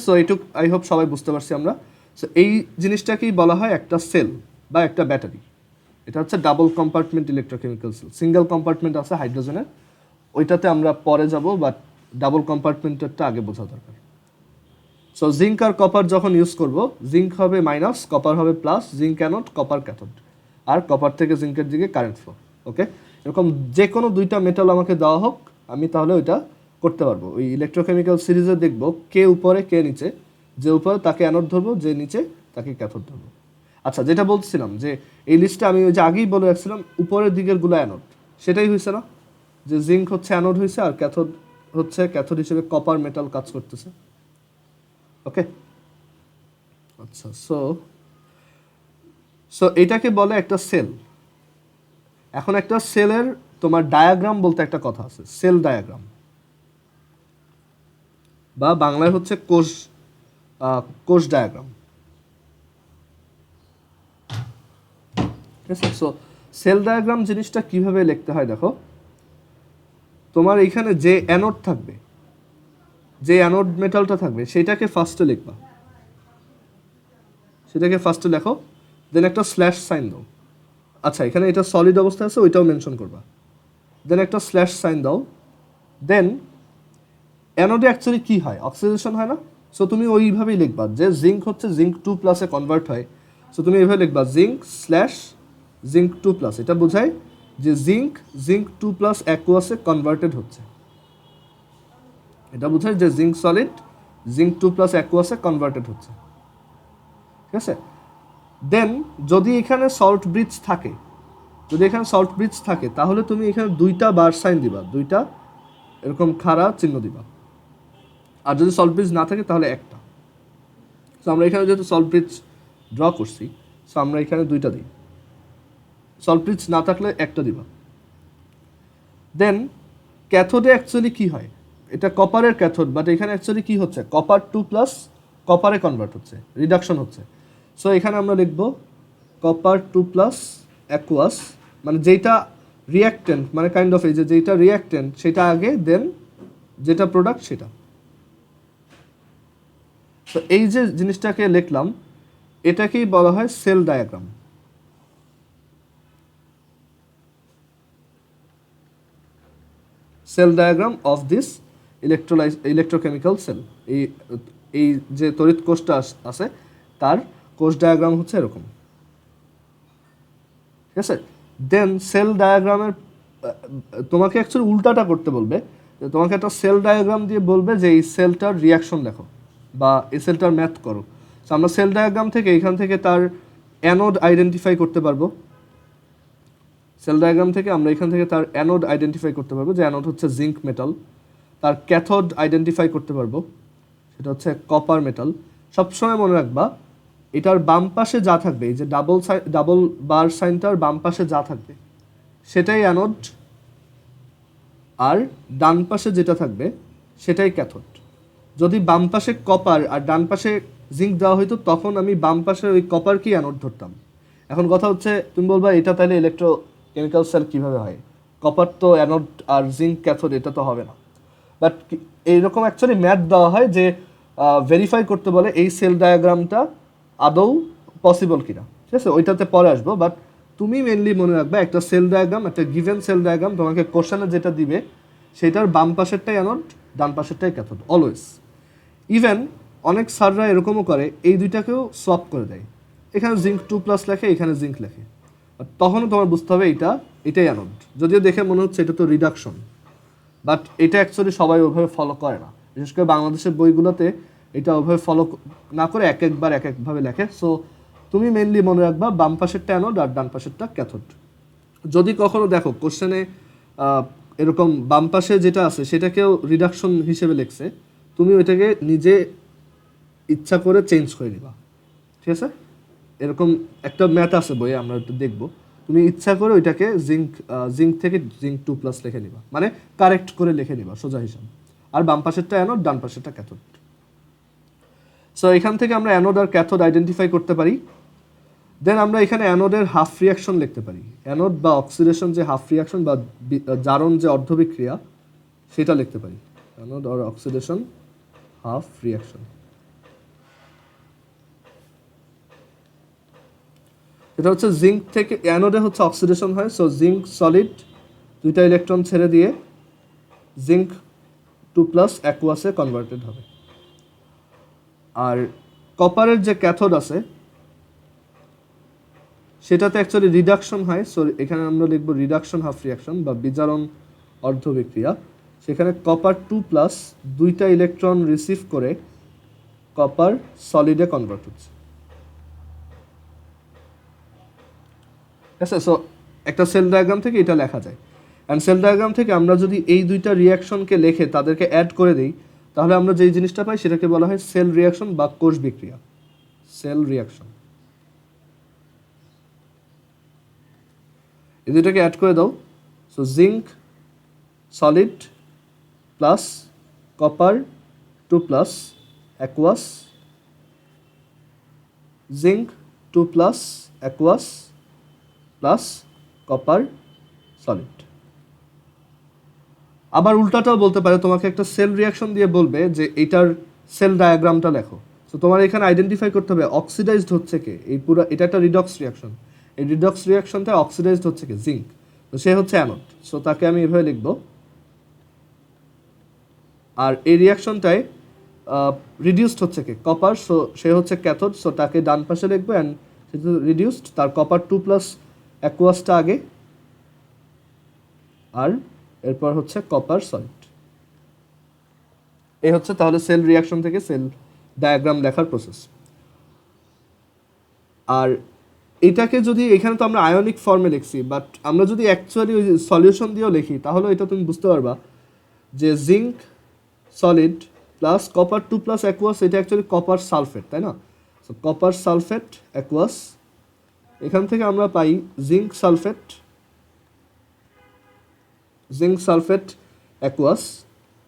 সো এইটুক আই হোপ সবাই বুঝতে পারছি আমরা। সো এই জিনিসটাকেই বলা হয় একটা সেল বা একটা ব্যাটারি। এটা হচ্ছে double compartment electrochemical cell. Single compartment আছে হাইড্রোজেনের, ওইটাতে আমরা পরে যাব, বাট ডাবল কম্পার্টমেন্টেরটা আগে বোঝা দরকার। সো জিঙ্ক আর কপার যখন ইউজ করব, জিঙ্ক হবে মাইনাস, কপার হবে plus, zinc anode, copper cathode, আর কপার থেকে জিঙ্কের দিকে কারেন্ট ফ্লো। ওকে, এরকম যে কোনো 2টা মেটাল আমাকে দেওয়া হোক, আমি তাহলে ওইটা করতে পারবো। ওই ইলেকট্রোকেমিক্যাল সিরিজে দেখব কে উপরে কে নিচে, যে উপরে তাকে অ্যানোড ধরবো, যে নিচে তাকে ক্যাথোড ধরবো। আচ্ছা, যেটা বলছিলাম যে এই লিস্টে আমি ওই যে আগেই বলে রাখছিলাম উপরের দিকের গুলো অ্যানোড, সেটাই হয়েছে না, যে জিঙ্ক হচ্ছে অ্যানোড হয়েছে আর ক্যাথোড হচ্ছে ক্যাথোড হিসেবে কপার মেটাল কাজ করতেছে। ওকে, আচ্ছা। সো এটাকে বলে একটা সেল। এখন একটা সেলের তোমার ডায়াগ্রাম বলতে একটা কথা আছে, সেল ডায়াগ্রাম, বা বাংলায় হচ্ছে কোষ ডায়াগ্রাম। ঠিক আছে? সো সেল ডায়াগ্রাম জিনিসটা কিভাবে লিখতে হয় দেখো, তোমার এইখানে যে অ্যানোড থাকবে, যে অ্যানোড মেটালটা থাকবে সেটাকে ফার্স্টে লিখবা, সেটাকে ফার্স্টে লেখো, দেন একটা স্ল্যাশ সাইন দাও। আচ্ছা, এখানে এটা সলিড অবস্থায় আছে ওইটাও মেনশন করবা, দেন একটা স্ল্যাশ সাইন দাও। দেন অ্যানোডে অ্যাকচুয়ালি কি হয়, অক্সিডেশন হয় না? সো তুমি ওইভাবেই লিখবা যে জিঙ্ক হচ্ছে জিঙ্ক 2+ কনভার্ট হয়। সো তুমি এইভাবে লিখবা জিঙ্ক স্ল্যাশ জিঙ্ক 2+, এটা বোঝায় যে জিঙ্ক 2+ অ্যাকুয়াসে কনভার্টেড হচ্ছে, এটা বোঝায় যে জিঙ্ক সলিড জিঙ্ক 2+ অ্যাকুয়াসে কনভার্টেড হচ্ছে। ঠিক আছে? দেন যদি এখানে সল্ট ব্রিজ থাকে, যদি এখানে সল্ট ব্রিজ থাকে তাহলে তুমি এখানে 2টা বার সাইন দিবা, 2টা এরকম খাড়া চিহ্ন দিবা। আর যদি সল্ট ব্রিজ না থাকে তাহলে একটা। সো আমরা এখানে যেহেতু সল্ট ব্রিজ ড্র করছি, সো আমরা এখানে 2টা দিই, সল্ট ব্রিজ না থাকলে একটা দিবা। দেন ক্যাথোডে অ্যাকচুয়ালি কি হয়, এটা কপারের ক্যাথোড, বাট এখানে অ্যাকচুয়ালি কি হচ্ছে, কপার 2+ কপারে কনভার্ট হচ্ছে, রিডাকশন হচ্ছে। সো এখানে আমরা লিখব কপার 2+ অ্যাকুয়াস, মানে যেটা রিয়াক্টেন্ট, মানে কাইন্ড অফ এই যে যেটা রিয়াক্টেন্ট সেটা আগে, দেন যেটা প্রোডাক্ট সেটা। তো এই যে জিনিসটাকে লিখলাম এটাকেই বলা হয় cell diagram. Cell diagram of this electrochemical cell. এই এই যে তড়িৎ কোষটা আছে তার কোষ ডায়াগ্রাম হচ্ছে এরকম। ঠিক আছে? দেন সেল ডায়াগ্রামের তোমাকে অ্যাকচুয়ালি উল্টাটা করতে বলবে, তোমাকে একটা সেল ডায়াগ্রাম দিয়ে বলবে যে এই সেলটার রিয়াকশন লেখো বা এই সেলটার ম্যাথ করো। সো আমরা সেল ডায়াগ্রাম থেকে এখান থেকে তার অ্যানোড আইডেন্টিফাই করতে পারবো, সেল ডায়াগ্রাম থেকে আমরা এখান থেকে তার অ্যানোড আইডেন্টিফাই করতে পারবো, যে অ্যানোড হচ্ছে জিঙ্ক মেটাল। তার ক্যাথোড আইডেন্টিফাই করতে পারবো, সেটা হচ্ছে কপার মেটাল। সবসময় মনে রাখবা এটার বাম পাশে যা থাকবে, এই যে ডাবল বার সাইনটার বাম পাশে যা থাকবে সেটাই অ্যানোড, আর ডান পাশে যেটা থাকবে সেটাই ক্যাথোড। যদি বাম পাশে কপার আর ডান পাশে জিঙ্ক দেওয়া হইতো তখন আমি বাম পাশে ওই কপার কি অ্যানোড ধরতাম। এখন কথা হচ্ছে তুমি বলবা এটা তাহলে ইলেকট্রোকেমিক্যাল সেল কীভাবে হয়, কপার তো অ্যানোড আর জিঙ্ক ক্যাথোড, এটা তো হবে না। বাট এইরকম অ্যাকচুয়ালি ম্যাথ দেওয়া হয় যে ভেরিফাই করতে বলে এই সেল ডায়াগ্রামটা আদৌ পসিবল কিনা। ঠিক আছে? ওইটাতে পরে আসবো, বাট তুমি মেনলি মনে রাখবে একটা সেল ডায়াগ্রাম, একটা গিভেন সেল ডায়াগ্রাম তোমাকে কোশ্চেনে যেটা দিবে সেটার বাম পাশেরটাই অ্যানোড, ডান পাশেরটাই ক্যাথোড অলওয়েজ। ইভেন অনেক স্যাররা এরকমও করে এই দুইটাকেও সোয়াপ করে দেয়, এখানে জিঙ্ক 2+ লেখে, এখানে জিঙ্ক লেখে, তখনও তোমার বুঝতে হবে এটাই অ্যানোড, যদিও দেখে মনে হচ্ছে এটা তো রিডাকশন, বাট এটা অ্যাকচুয়ালি সবাই ওইভাবে ফলো করে না। বিশেষ করে বাংলাদেশের বইগুলোতে এটা ওইভাবে ফলো না করে এক একভাবে লেখে। সো তুমি মেনলি মনে রাখবা বাম পাশেরটা অ্যানোড আর ডান পাশেরটা ক্যাথোড। যদি কখনো দেখো কোশ্চেনে এরকম বাম পাশে যেটা আছে সেটাকেও রিডাকশন হিসেবে লিখছে, তুমি ওইটাকে নিজে ইচ্ছা করে চেঞ্জ করে নিবা। ঠিক আছে? এরকম একটা ম্যাথ আছে বইয়ে, আমরা একটু দেখবো, তুমি ইচ্ছা করে ওইটাকে জিঙ্ক থেকে জিঙ্ক 2+ লিখে নিবা, মানে কারেক্ট করে লিখে নিবা সোজা হিসাব। আর বাম পাশেরটা অ্যানোড, ডান পাশেরটা ক্যাথোড। সো এখান থেকে আমরা অ্যানোড আর ক্যাথোড আইডেন্টিফাই করতে পারি। দেন আমরা এখানে অ্যানোডের হাফ রিয়াকশন লিখতে পারি, অ্যানোড বা অক্সিডেশন যে হাফ রিয়াকশন বা জারণ যে অর্ধবিক্রিয়া সেটা লিখতে পারি, anode or oxidation half reaction. এটা হচ্ছে জিঙ্ক থেকে অ্যানোডে হচ্ছে অক্সিডেশন হয়, সো জিঙ্ক সলিড 2টা ইলেকট্রন ছেড়ে দিয়ে জিঙ্ক 2+ অ্যাকুয়াসে কনভার্টেড হবে। আর কপারের যে ক্যাথোড আছে সেটাতে অ্যাকচুয়ালি রিডাকশন হয়, সো এখানে আমরা লিখব রিডাকশন হাফ রিয়াকশন বা বিজারণ অর্ধবিক্রিয়া। সেখানে কপার 2+ 2টা ইলেকট্রন রিসিভ করে কপার সলিডে কনভার্ট হচ্ছে। ঠিক আছে? সো একটা সেল ডায়াগ্রাম থেকে এটা লেখা যায়। অ্যান্ড সেল ডায়াগ্রাম থেকে আমরা যদি এই দুইটা রিয়াকশনকে লিখে তাদেরকে অ্যাড করে দিই তাহলে আমরা যেই জিনিসটা পাই সেটাকে বলা হয় সেল রিয়াকশন বা কোষ বিক্রিয়া, সেল রিয়াকশন। এই দুটাকে অ্যাড করে দাও। So zinc solid plus copper 2 plus aqueous, zinc 2 plus aqueous plus copper solid. আবার উল্টাটাও বলতে পারে, তোমাকে একটা সেল রিয়াকশন দিয়ে বলবে যে এইটার সেল ডায়াগ্রামটা লেখো। তো তোমার এখানে আইডেন্টিফাই করতে হবে অক্সিডাইজড হচ্ছে কে, এই পুরো এটা একটা রিডক্স রিয়াকশন, এই রিডক্স রিয়াকশনটা অক্সিডাইজড হচ্ছে কে, জিঙ্ক। তো সে হচ্ছে অ্যানোড, সো তাকে আমি এভাবে লিখবো। আর এই রিয়াকশনটায় রিডিউসড হচ্ছে কে, কপার, সো সে হচ্ছে ক্যাথোড, সো তাকে ডান পাশে লিখবো। অ্যান্ড যেহেতু রিডিউসড, তার কপার 2 প্লাস অ্যাকুয়াসটা আগে, আর এরপর হচ্ছে কপার সলিড। এই হচ্ছে তাহলে সেল রিয়াকশন থেকে সেল ডায়াগ্রাম লেখার প্রসেস। আর এটাকে যদি এখানে তো আমরা আয়নিক ফর্মে লিখছি, বাট আমরা যদি অ্যাকচুয়ালি ওই সলিউশন দিয়েও লিখি তাহলে এটা তুমি বুঝতে পারবা যে zinc solid plus copper 2 plus aqueous, এটা অ্যাকচুয়ালি কপার সালফেট, তাই না? সো কপার সালফেট অ্যাকুয়াস, এখান থেকে আমরা পাই জিঙ্ক সালফেট অ্যাকুয়াস।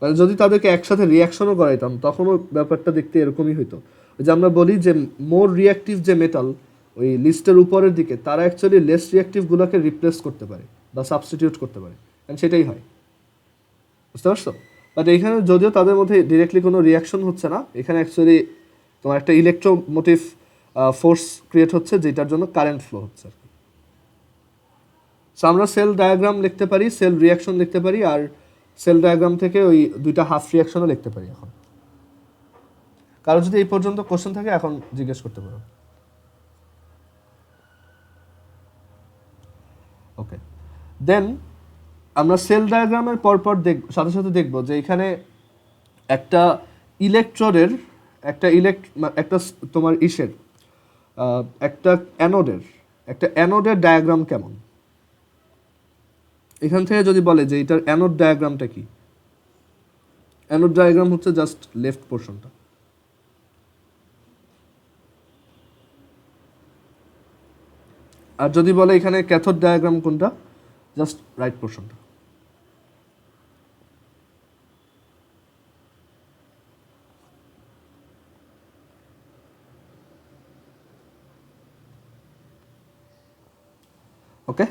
মানে যদি তাদেরকে একসাথে রিয়াকশনও করাইতাম তখনও ব্যাপারটা দেখতে এরকমই হইতো। ওই যে আমরা বলি যে মোর রিয়াক্টিভ যে মেটাল ওই লিস্টের উপরের দিকে, তারা অ্যাকচুয়ালি লেস রিয়াক্টিভগুলোকে রিপ্লেস করতে পারে বা সাবস্টিটিউট করতে পারে, কারণ সেটাই হয়। বুঝতে পারছো? বাট এখানে যদিও তাদের মধ্যে ডিরেক্টলি কোনো রিয়াকশন হচ্ছে না, এখানে অ্যাকচুয়ালি তোমার একটা ইলেকট্রোমোটিভ ফোর্স ক্রিয়েট হচ্ছে, যেটার জন্য কারেন্ট ফ্লো হচ্ছে আর কি। সো আমরা সেল ডায়াগ্রাম লিখতে পারি, সেল রিয়াকশন লিখতে পারি, আর সেল ডায়াগ্রাম থেকে ওই দুইটা হাফ রিয়াকশনও লিখতে পারি। এখন কারো যদি এই পর্যন্ত কোশ্চেন থাকে এখন জিজ্ঞেস করতে পারো। ওকে, দেন আমরা সেল ডায়াগ্রামের পরপর সাথে সাথে দেখব যে এখানে একটা ইলেকট্রোডের একটা তোমার ইসের একটা অ্যানোডের ডায়াগ্রাম কেমন। এখান থেকে যদি বলে যে এটার অ্যানোড ডায়াগ্রামটা কি, অ্যানোড ডায়াগ্রাম হচ্ছে জাস্ট লেফট পোর্শনটা। আর যদি বলে এখানে ক্যাথোড ডায়াগ্রাম কোনটা, জাস্ট রাইট পোর্শনটা। ওকে,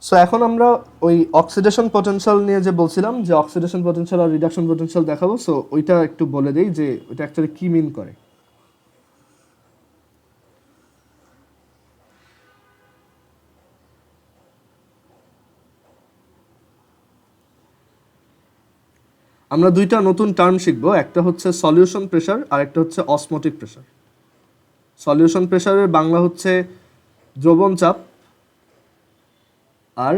সো এখন আমরা ওই অক্সিডেশন পটেনশিয়াল নিয়ে যে বলছিলাম যে অক্সিডেশন পটেনশিয়াল আর রিডাকশন পটেনশিয়াল দেখাবো। সো ওইটা একটু বলে দেই যে ওইটা অ্যাকচুয়ালি কি মিন করে। আমরা দুইটা নতুন টার্ম শিখবো, একটা হচ্ছে সলিউশন প্রেশার আর একটা হচ্ছে অসমোটিক প্রেশার। সলিউশন প্রেশারের বাংলা হচ্ছে দ্রবণ চাপ, আর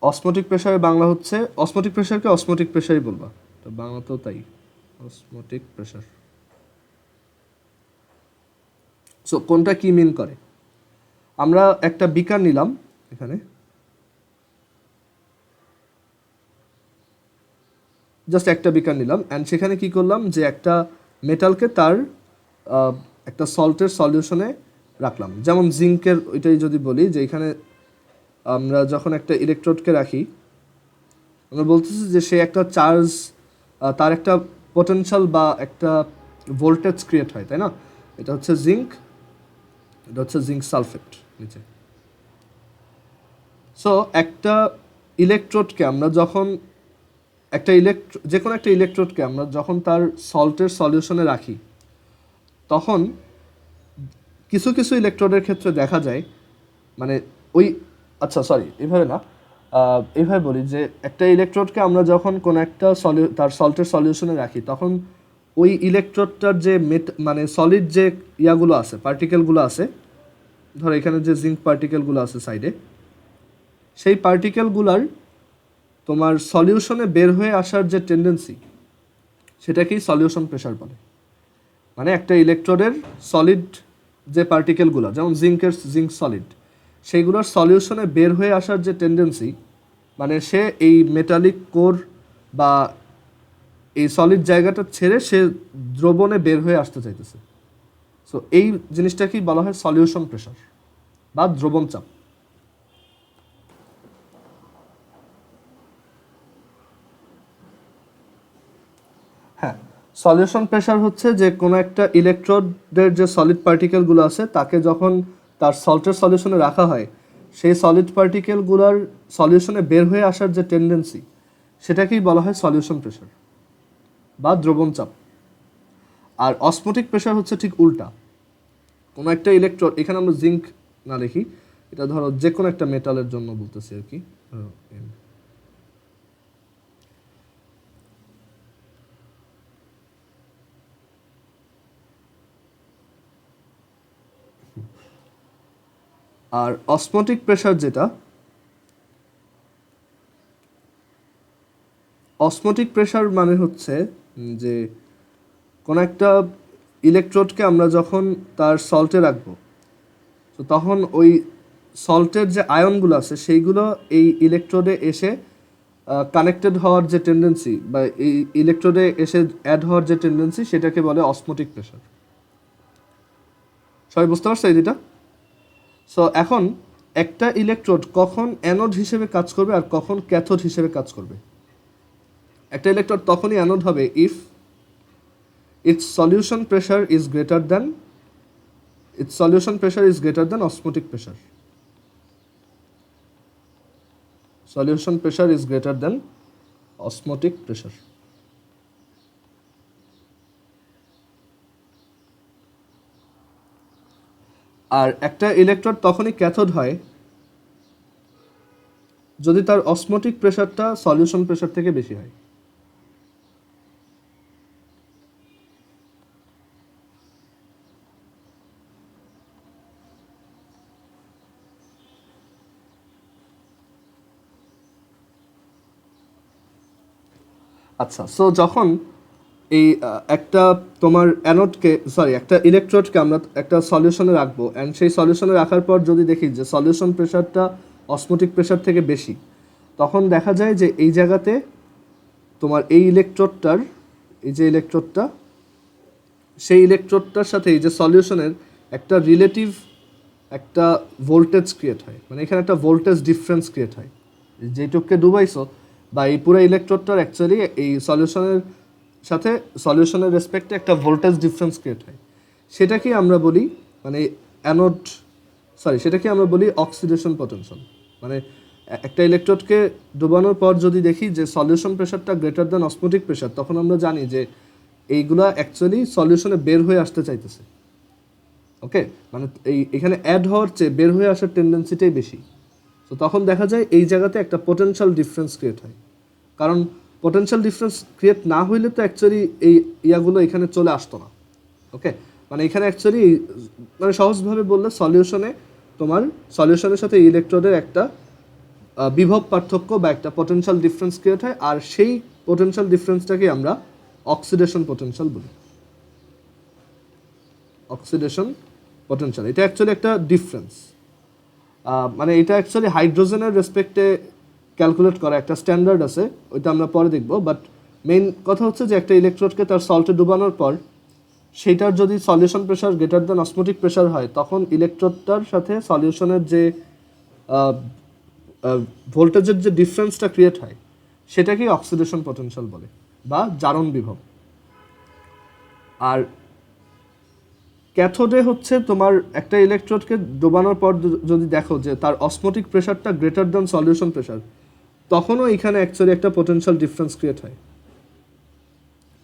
অসমোটিক প্রেশারের বাংলা হচ্ছে, অসমোটিক প্রেশারকে অসমোটিক প্রেশারই বলবা, তো বাংলা তো তাই, অসমোটিক প্রেশার। সো কোনটা কি মিন করে, আমরা একটা বিকার নিলাম এখানে, জাস্ট একটা বিকার নিলাম, অ্যান্ড সেখানে কি করলাম যে একটা মেটালকে তার একটা সল্টের সলিউশনে রাখলাম। যেমন জিঙ্কের ওইটাই যদি বলি যে এখানে আমরা যখন একটা ইলেকট্রোডকে রাখি, আমরা বলতেছি যে সে একটা চার্জ, তার একটা পটেনশিয়াল বা একটা ভোল্টেজ ক্রিয়েট হয়, তাই না? এটা হচ্ছে জিঙ্ক, এটা হচ্ছে জিঙ্ক সালফেট নিচে। সো একটা ইলেকট্রোডকে আমরা যখন যে কোনো একটা ইলেকট্রোডকে আমরা যখন তার সল্টের সলিউশনে রাখি, তখন কিছু কিছু ইলেকট্রোডের ক্ষেত্রে দেখা যায়, মানে ওই আচ্ছা সরি এইভাবে না, এইভাবে বলি যে একটা ইলেকট্রোডকে আমরা যখন কোনো একটা তার সল্টের সলিউশনে রাখি, তখন ওই ইলেকট্রোডটার যে মানে সলিড যে ইয়াগুলো আছে, পার্টিকেলগুলো আছে, ধরো এখানে যে জিঙ্ক পার্টিকেলগুলো আছে সাইডে, সেই পার্টিকেলগুলার তোমার সলিউশনে বের হয়ে আসার যে টেন্ডেন্সি, সেটাকেই সলিউশন প্রেশার বলে। মানে একটা ইলেকট্রোডের সলিড যে পার্টিকেলগুলো, যেমন জিঙ্ক সলিড, সেইগুলোর সলিউশনে বের হয়ে আসার যে টেন্ডেন্সি, মানে সে এই মেটালিক কোর বা এই সলিড জায়গাটা ছেড়ে সে দ্রবণে বের হয়ে আসতে চাইতেছে। সো এই জিনিসটাকেই বলা হয় সলিউশন প্রেশার বা দ্রবণ চাপ। সলিউশন প্রেশার হচ্ছে যে কোনো একটা ইলেকট্রোডের যে সলিড পার্টিকেলগুলো আছে তাকে যখন তার সল্টের সলিউশনে রাখা হয় সেই সলিড পার্টিকেলগুলোর সলিউশনে বের হয়ে আসার যে টেন্ডেন্সি সেটাকেই বলা হয় সলিউশন প্রেশার বা দ্রবণ চাপ। আর অসমোটিক প্রেশার হচ্ছে ঠিক উল্টা। কোনো একটা ইলেকট্রোড, এখানে আমরা জিঙ্ক না লিখি, এটা ধরো যে কোনো একটা মেটালের জন্য বলতেছি আর কি, আর অসমোটিক প্রেশার যেটা, অসমোটিক প্রেশার মানে হচ্ছে যে কোনো একটা ইলেকট্রোডকে আমরা যখন তার সল্টে রাখবো তো তখন ওই সল্টের যে আয়নগুলো আছে সেইগুলো এই ইলেকট্রোডে এসে কানেক্টেড হওয়ার যে টেন্ডেন্সি বা এই ইলেকট্রোডে এসে অ্যাড হওয়ার যে টেন্ডেন্সি সেটাকে বলে অসমোটিক প্রেশার। সবাই বুঝতে পারছো এই দুটা? সো এখন একটা ইলেকট্রোড কখন অ্যানোড হিসেবে কাজ করবে আর কখন ক্যাথোড হিসেবে কাজ করবে? একটা ইলেকট্রোড তখনই অ্যানোড হবে if its solution pressure is greater than osmotic pressure. Solution pressure is greater than osmotic pressure. আর একটা ইলেকট্রোড তখনই ক্যাথোড হয় যদি তার অসমোটিক প্রেশারটা সলিউশন প্রেশার থেকে বেশি হয়। আচ্ছা, সো যখন এই একটা তোমার একটা ইলেকট্রোডকে আমরা একটা সলিউশনে রাখবো অ্যান্ড সেই সলিউশনে রাখার পর যদি দেখি যে সলিউশন প্রেশারটা অসমোটিক প্রেশার থেকে বেশি, তখন দেখা যায় যে এই জায়গাতে তোমার এই ইলেকট্রোডটার সেই ইলেকট্রোডটার সাথে এই যে সলিউশনের একটা রিলেটিভ একটা ভোল্টেজ ক্রিয়েট হয়, মানে এখানে একটা ভোল্টেজ ডিফারেন্স ক্রিয়েট হয়। যেটুককে ডুবাইছো বা এই পুরো ইলেকট্রোডটার অ্যাকচুয়ালি এই সলিউশনের সাথে সলিউশনের রেসপেক্টে একটা ভোল্টেজ ডিফারেন্স ক্রিয়েট হয়। সেটাকে আমরা বলি সেটাকে আমরা বলি অক্সিডেশন পটেনশিয়াল। মানে একটা ইলেকট্রোডকে ডুবানোর পর যদি দেখি যে সলিউশন প্রেশারটা গ্রেটার দ্যান অসমোটিক প্রেশার, তখন আমরা জানি যে এইগুলা অ্যাকচুয়ালি সলিউশনে বের হয়ে আসতে চাইতেছে। ওকে, মানে এখানে অ্যাড হওয়ার চেয়ে বের হয়ে আসার টেন্ডেন্সিটাই বেশি। তো তখন দেখা যায় এই জায়গাতে একটা পোটেনশিয়াল ডিফারেন্স ক্রিয়েট হয়। কারণ পোটেনশিয়াল ডিফারেন্স ক্রিয়েট না হইলে তো অ্যাকচুয়ালি এই ইয়াগুলো এখানে চলে আসতো না। ওকে, মানে এখানে অ্যাকচুয়ালি মানে সহজভাবে বললে সলিউশনের সাথে ইলেকট্রোডের একটা বিভব পার্থক্য বা একটা পোটেনশিয়াল ডিফারেন্স ক্রিয়েট হয়, আর সেই পোটেনশিয়াল ডিফারেন্সটাকে আমরা অক্সিডেশন পোটেনশিয়াল বলি। অক্সিডেশন পোটেনশিয়াল এটা অ্যাকচুয়ালি একটা ডিফারেন্স, মানে এটা অ্যাকচুয়ালি হাইড্রোজেনের রেসপেক্টে ক্যালকুলেট করা একটা স্ট্যান্ডার্ড আছে, ওইটা আমরা পরে দেখব। বাট মেইন কথা হচ্ছে যে একটা ইলেকট্রোডকে তার সল্টে ডুবানোর পর সেইটার যদি solution pressure greater than osmotic pressure হয়, তখন ইলেকট্রোডটার সাথে সলিউশনের যে ভোল্টেজের যে ডিফারেন্সটা ক্রিয়েট হয় সেটাকেই অক্সিডেশন পটেনশিয়াল বলে বা জারণ বিভব। আর ক্যাথোডে হচ্ছে তোমার একটা ইলেকট্রোডকে ডোবানোর পর যদি দেখো যে তার অসমোটিক প্রেশারটা গ্রেটার দ্যান সলিউশন প্রেশার, তখনও এখানে অ্যাকচুয়ালি একটা পোটেনশিয়াল ডিফারেন্স ক্রিয়েট হয়।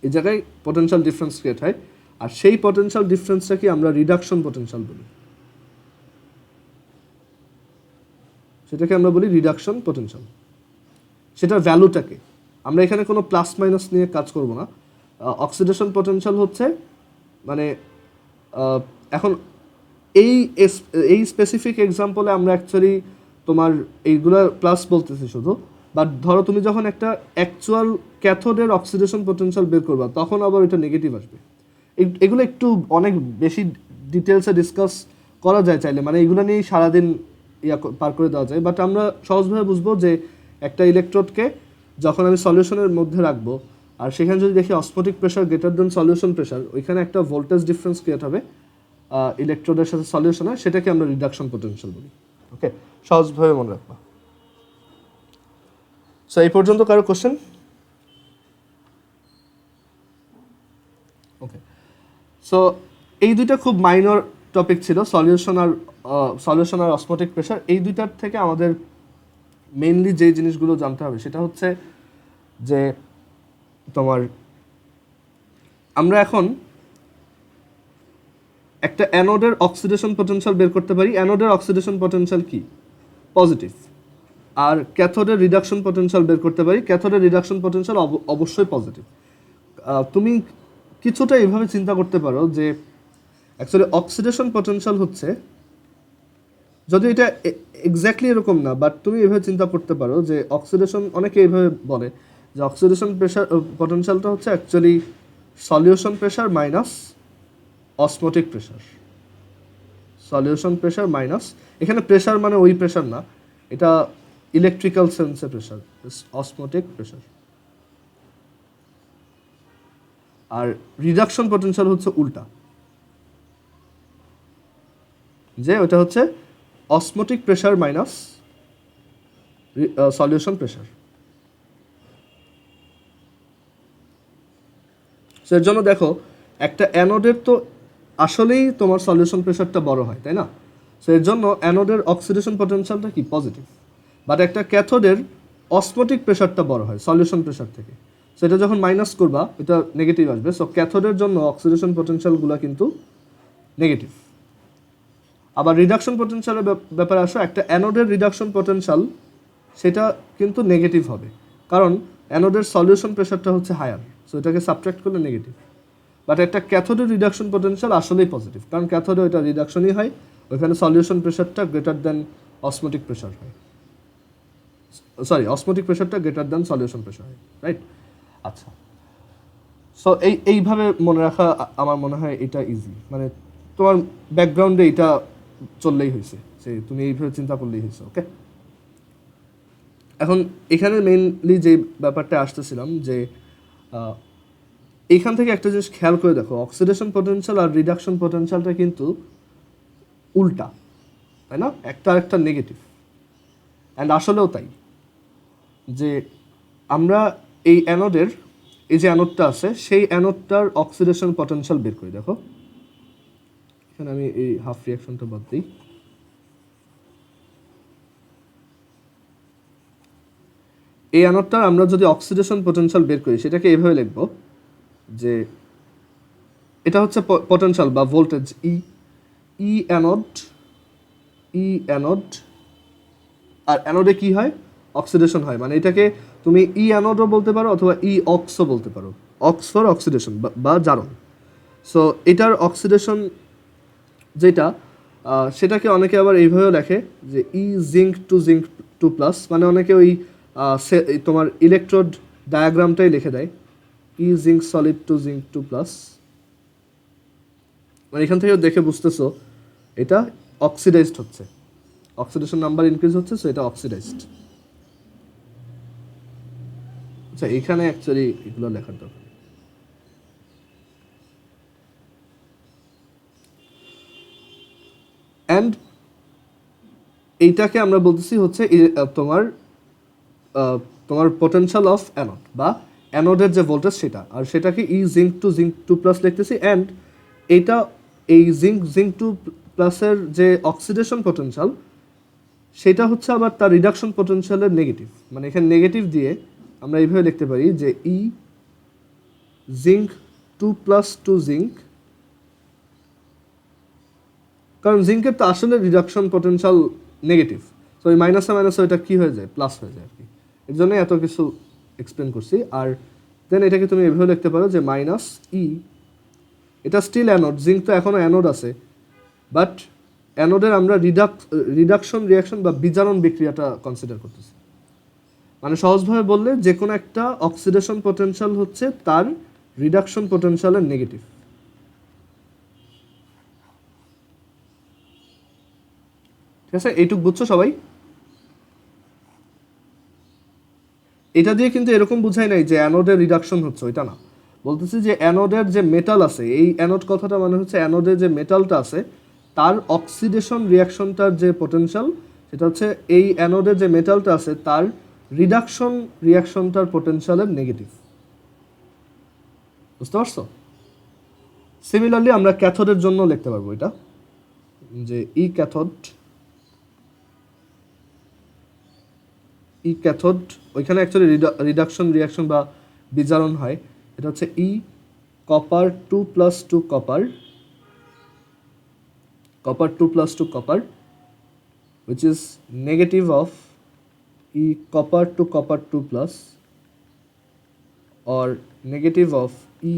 এই জায়গায় পোটেনশিয়াল ডিফারেন্স ক্রিয়েট হয়, আর সেই পোটেনশিয়াল ডিফারেন্সটাকে আমরা রিডাকশন পোটেনশিয়াল বলি। সেটাকে আমরা বলি রিডাকশন পোটেনশিয়াল। সেটার ভ্যালুটাকে আমরা এখানে কোনো প্লাস মাইনাস নিয়ে কাজ করব না। অক্সিডেশন পোটেনশিয়াল হচ্ছে মানে এখন এই স্পেসিফিক এক্সাম্পলে আমরা অ্যাকচুয়ালি তোমার এইগুলা প্লাস বলতেছি শুধু, বাট ধরো তুমি যখন একটা অ্যাকচুয়াল ক্যাথোডের অক্সিডেশন পোটেনশিয়াল বের করবা তখন আবার এটা নেগেটিভ আসবে। এগুলো একটু অনেক বেশি ডিটেলসে ডিসকাস করা যায় চাইলে, মানে এগুলো নিয়েই সারাদিন পার করে দেওয়া যায়। বাট আমরা সহজভাবে বুঝবো যে একটা ইলেকট্রোডকে যখন আমি সলিউশনের মধ্যে রাখবো আর সেখানে যদি দেখি osmotic pressure greater than solution pressure, ওইখানে একটা ভোল্টেজ ডিফারেন্স ক্রিয়েট হবে ইলেকট্রোডের সাথে সলিউশনে, সেটাকে আমরা রিডাকশন পোটেনশিয়াল বলি। ওকে, সহজভাবে মনে রাখবা। সো এই পর্যন্ত কারো কোশ্চেন? সো এই দুইটা খুব মাইনর টপিক ছিল, সলিউশন আর অসমোটিক প্রেশার। এই দুইটার থেকে আমাদের মেইনলি যে জিনিসগুলো জানতে হবে সেটা হচ্ছে যে তোমার আমরা এখন একটা অ্যানোডের অক্সিডেশন পটেনশিয়াল বের করতে পারি। অ্যানোডের অক্সিডেশন পটেনশিয়াল কি? পজিটিভ। আর ক্যাথোডের রিডাকশন পটেনশিয়াল বের করতে পারি। ক্যাথোডের রিডাকশন পটেনশিয়াল অবশ্যই পজিটিভ। তুমি কিছুটা এইভাবে চিন্তা করতে পারো যে অ্যাকচুয়ালি অক্সিডেশন পটেনশিয়াল হচ্ছে, যদি এটা এক্স্যাক্টলি এরকম না, বাট তুমি এভাবে চিন্তা করতে পারো যে অক্সিডেশন, অনেকে এইভাবে বলে যে অক্সিডেশন প্রেশার পটেনশিয়ালটা হচ্ছে actually solution pressure minus osmotic pressure. Solution pressure minus, এখানে প্রেশার মানে ওই প্রেশার না, এটা ইলেকট্রিক্যাল সেন্সে প্রেশার, অসমোটিক প্রেশার। আর রিডাকশন পটেনশিয়াল হচ্ছে উল্টা, যে ওটা হচ্ছে osmotic pressure minus solution pressure. এর জন্য দেখো একটা অ্যানোডের তো আসলেই তোমার সলিউশন প্রেশারটা বড় হয়, তাই না? সো এর জন্য অ্যানোডের অক্সিডেশন পটেনশিয়ালটা কি? পজিটিভ। বাট একটা ক্যাথোডের অসমোটিক প্রেশারটা বড় হয় সলিউশন প্রেশার থেকে। সো এটা যখন মাইনাস করবা এটা নেগেটিভ আসবে। সো ক্যাথোডের জন্য অক্সিডেশন পটেনশিয়ালগুলো কিন্তু নেগেটিভ। আবার রিডাকশন পটেনশিয়ালের ব্যাপারে আসো, একটা অ্যানোডের রিডাকশন পটেনশিয়াল সেটা কিন্তু নেগেটিভ হবে, কারণ অ্যানোডের সলিউশন প্রেশারটা হচ্ছে হায়ার। সো এটাকে সাবট্রাক্ট করলে নেগেটিভ। বাট একটা ক্যাথোডের রিডাকশন পটেনশিয়াল আসলেই পজিটিভ, কারণ ক্যাথোডে ওইটা রিডাকশনই হয়, ওইখানে সলিউশন প্রেশারটা গ্রেটার দেন অসমোটিক প্রেশার হয়, অসমোটিক প্রেশারটা গ্রেটার দেন সলিউশন প্রেশার হয়, রাইট? আচ্ছা, সো এইভাবে মনে রাখা আমার মনে হয় এটা ইজি, মানে তোমার ব্যাকগ্রাউন্ডে এটা চললেই হয়েছে, যে তুমি এইভাবে চিন্তা করলেই হয়েছে। ওকে, এখন এখানে মেইনলি যে ব্যাপারটা আসতেছিলাম যে এইখান থেকে একটা জিনিস খেয়াল করে দেখো, অক্সিডেশন পটেনশিয়াল আর রিডাকশন পটেনশিয়ালটা কিন্তু উল্টা, তাই না? একটা নেগেটিভ। অ্যান্ড আসলেও তাই, যে আমরা এই অ্যানোডের, এই যে অ্যানোডটা আছে সেই অ্যানোডটার অক্সিডেশন পটেনশিয়াল বের করি। দেখো এখানে আমি এই হাফ রিয়াকশনটা বাদ দিই। এই অ্যানোডটার আমরা যদি অক্সিডেশন পটেনশিয়াল বের করি সেটাকে এইভাবে লিখব যে এটা হচ্ছে পটেনশিয়াল বা ভোল্টেজ ই অ্যানোড, আর অ্যানোডে কি হয়? অক্সিডেশন হয়। মানে এটাকে তুমি ই অ্যানোডও বলতে পারো অথবা ই অক্সও বলতে পারো, অক্স ফর অক্সিডেশন বা জারণ। সো এটার অক্সিডেশন যেটা, সেটাকে অনেকে আবার এইভাবেও লেখে যে ই জিঙ্ক টু প্লাস, মানে অনেকে ওই তোমার ইলেকট্রোড ডায়াগ্রামটাই লিখে দেয়, ই zinc solid zinc two plus. মানে এখান থেকেও দেখে বুঝতেছো এটা অক্সিডাইজড হচ্ছে, অক্সিডেশন নাম্বার ইনক্রিজ হচ্ছে, সো এটা অক্সিডাইজড। আচ্ছা, এখানে অ্যাকচুয়ালি এগুলো লেখার দরকার। অ্যান্ড এইটাকে আমরা বলতেছি হচ্ছে তোমার পটেনশিয়াল অফ অ্যানোড বা অ্যানোডের যে ভোল্টেজ সেটা, আর সেটাকে ই জিঙ্ক টু প্লাস লিখতেছি। অ্যান্ড এইটা এই জিঙ্ক টু প্লাসের যে অক্সিডেশন পটেনশিয়াল সেটা হচ্ছে আবার তার রিডাকশন পটেনশিয়ালের নেগেটিভ। মানে এখানে নেগেটিভ দিয়ে আমরা এইভাবে লিখতে পারি যে ই জিঙ্ক টু জিঙ্ক, কারণ জিঙ্কের তো আসলে রিডাকশন পটেনশিয়াল নেগেটিভ, তো ওই মাইনাসে এটা কী হয়ে যায়? প্লাস হয়ে যায় আর কি। এর জন্যই এত কিছু এক্সপ্লেন করছি। আর দেন এটাকে তুমি এভাবে লিখতে পারো যে মাইনাস ই, এটা স্টিল অ্যানোড, জিঙ্ক তো এখনও অ্যানোড আছে, বাট অ্যানোডের আমরা রিডাকশন রিয়াকশন বা বিজারণ বিক্রিয়াটা কনসিডার করতেছি। মানে সহজভাবে বললে যে কোনো একটা অক্সিডেশন পটেনশিয়াল হচ্ছে তার রিডাকশন পটেনশিয়ালের নেগেটিভ। ঠিক আছে, এইটুক বুঝছো সবাই? এটা দিয়ে কিন্তু এরকম বুঝাই নাই যে অ্যানোডের রিডাকশন হচ্ছে, ওইটা না। বলতেছি যে অ্যানোডের যে মেটাল আছে, এই অ্যানোড কথাটা মানে হচ্ছে অ্যানোডের যে মেটালটা আছে তার অক্সিডেশন রিয়াকশনটার যে পটেনশিয়াল সেটা হচ্ছে এই অ্যানোডের যে মেটালটা আছে তার রিডাকশন রিয়াকশনটার পটেনশিয়ালের নেগেটিভ। বুঝতে পারছো? সিমিলারলি আমরা ক্যাথোডের জন্য লিখতে পারবো এটা, যে ই ক্যাথোড ওইখানে অ্যাকচুয়ালি রিডাকশন রিয়াকশন বা বিজারণ হয়। এটা হচ্ছে ই copper 2+2 copper copper 2+2 copper, which is negative of E copper to copper 2+, or negative of E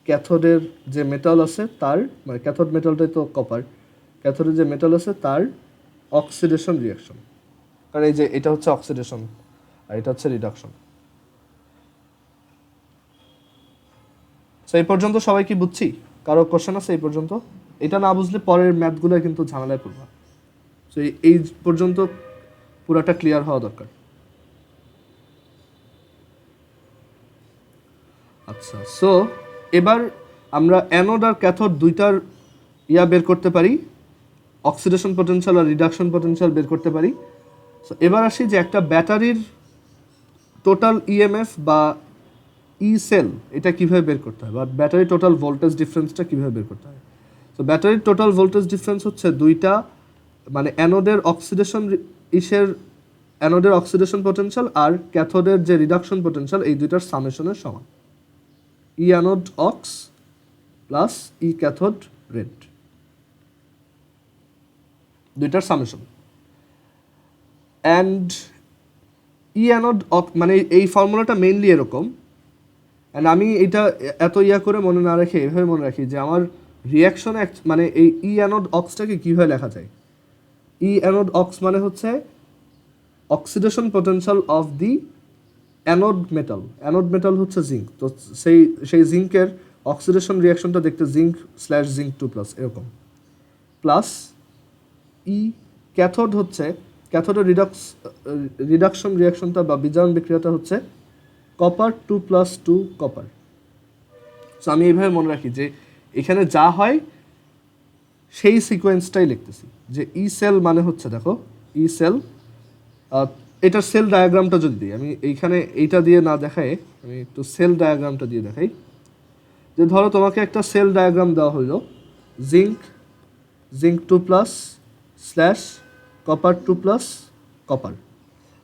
ক্যাথোডের যে মেটাল আছে তার, মানে ক্যাথোড মেটালটাই তো কপার, ক্যাথোডের যে মেটাল আছে তার অক্সিডেশন রিয়াকশন। কারণ এই যে এটা হচ্ছে অক্সিডেশন আর এটা হচ্ছে রিডাকশন। সো এই পর্যন্ত সবাই কি বুঝছি? কারো কোশ্চেন আছে এই পর্যন্ত? এটা না বুঝলে পরের ম্যাথগুলো কিন্তু ঝামেলায় পড়বা। সো এই পর্যন্ত পুরাটা ক্লিয়ার হওয়া দরকার। আচ্ছা, সো এবার আমরা অ্যানোড আর ক্যাথোড দুইটার বের করতে পারি, অক্সিডেশন পটেনশিয়াল আর রিডাকশন পটেনশিয়াল বের করতে পারি। সো এবার আসি যে একটা ব্যাটারির টোটাল ইএমএফ বা ই সেল এটা কীভাবে বের করতে হয়, বা ব্যাটারি টোটাল ভোল্টেজ ডিফারেন্সটা কীভাবে বের করতে হয়। তো ব্যাটারির টোটাল ভোল্টেজ ডিফারেন্স হচ্ছে দুইটা, মানে অ্যানোডের অক্সিডেশন পটেনশিয়াল আর ক্যাথোডের যে রিডাকশন পটেনশিয়াল, এই দুইটার সামেশনের সমান। ই anode ox plus E cathode red, দুইটার সামেশন। অ্যান্ড ই অ্যানোড মানে এই ফর্মুলাটা মেইনলি এরকম। অ্যান্ড আমি এটা এত করে মনে না রেখে এভাবে মনে রাখি যে আমার রিয়াকশন মানে এই ই অ্যানোড অক্সটাকে কীভাবে লেখা যায়। ই অ্যানোড অক্স মানে হচ্ছে oxidation potential of the anode metal. Anode metal হচ্ছে জিঙ্ক, তো সেই জিঙ্কের অক্সিডেশন রিয়াকশনটা দেখতে জিঙ্ক/জিঙ্ক 2+ এরকম। প্লাস ই ক্যাথোড হচ্ছে, ক্যাথোডের রিডাকশন রিয়াকশনটা বা বিজারণ বিক্রিয়াটা হচ্ছে কপার 2+2 কপার। সো আমি এইভাবে মনে রাখি যে এখানে যা হয় সেই সিকোয়েন্সটাই লিখতেছি। যে ই সেল মানে হচ্ছে, দেখো ই সেল, এটার সেল ডায়াগ্রামটা যদি দিই, আমি এইখানে এইটা দিয়ে না দেখাই, আমি একটু সেল ডায়াগ্রামটা দিয়ে দেখাই। যে ধরো তোমাকে একটা সেল ডায়াগ্রাম দেওয়া হইল, zinc 2+ slash copper 2+ copper.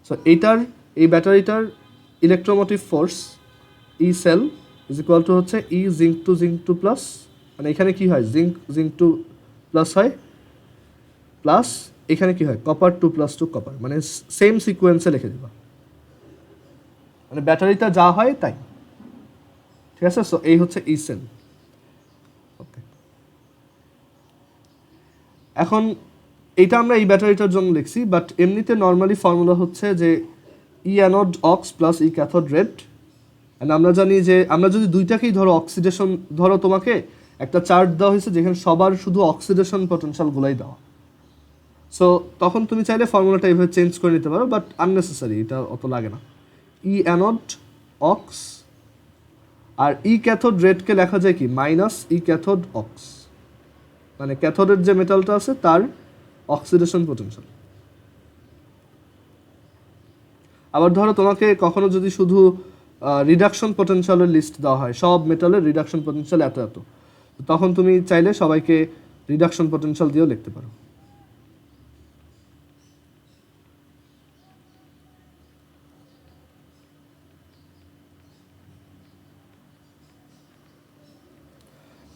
So এই ব্যাটারিটার electromotive force E cell is equal to হচ্ছে ই জিঙ্ক 2+, মানে এখানে কি হয় জিঙ্ক 2+ হয়, প্লাস এখানে কি হয় কপার 2+2 কপার, মানে সেম সিকোয়েন্সে লিখে দিবা, মানে ব্যাটারিটা যা হয় তাই। ঠিক আছে, সো এই হচ্ছে ই সেল। ওকে, এখন এইটা আমরা এই ব্যাটারিটার জন্য লিখছি, বাট এমনিতে নর্মালি ফর্মুলা হচ্ছে যে E anode ox plus E cathode red. And আমরা জানি যে আমরা যদি দুইটাকেই ধরো অক্সিডেশন, ধরো তোমাকে একটা চার্ট দেওয়া হয়েছে যেখানে সবার শুধু অক্সিডেশন পটেনশিয়ালগুলাই দেওয়া, সো তখন তুমি চাইলে ফর্মুলাটা এইভাবে চেঞ্জ করে নিতে পারো, বাট আননেসেসারি, এটা অত লাগে না। ই অ্যানোড অক্স আর ই ক্যাথোড রেডকে লেখা যায় কি মাইনাস ই ক্যাথোড অক্স, মানে ক্যাথোডের যে মেটালটা আছে তার অক্সিডেশন পটেনশিয়াল। আবার ধরো তোমাকে কখনো যদি শুধু রিডাকশন পটেনশিয়ালের লিস্ট দেওয়া হয়, সব মেটালের রিডাকশন পটেনশিয়াল এত এত, তখন তুমি চাইলে সবাইকে রিডাকশন পটেনশিয়াল দিয়েও লিখতে পারো।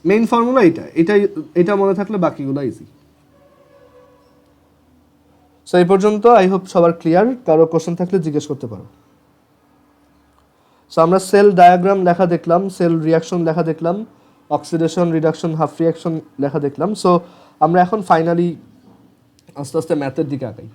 মেইন ফর্মুলা এটা মনে থাকলে বাকিগুলো ইজি। সো এই পর্যন্ত আই হোপ সবার ক্লিয়ার। কারো কোশ্চেন থাকলে জিজ্ঞেস করতে পারো। সো আমরা সেল ডায়াগ্রাম লেখা দেখলাম, সেল রিয়াকশন লেখা দেখলাম, অক্সিডেশন রিডাকশন হাফ রিয়াকশন লেখা দেখলাম। সো আমরা এখন ফাইনালি আস্তে আস্তে ম্যাথের দিকে আগাই।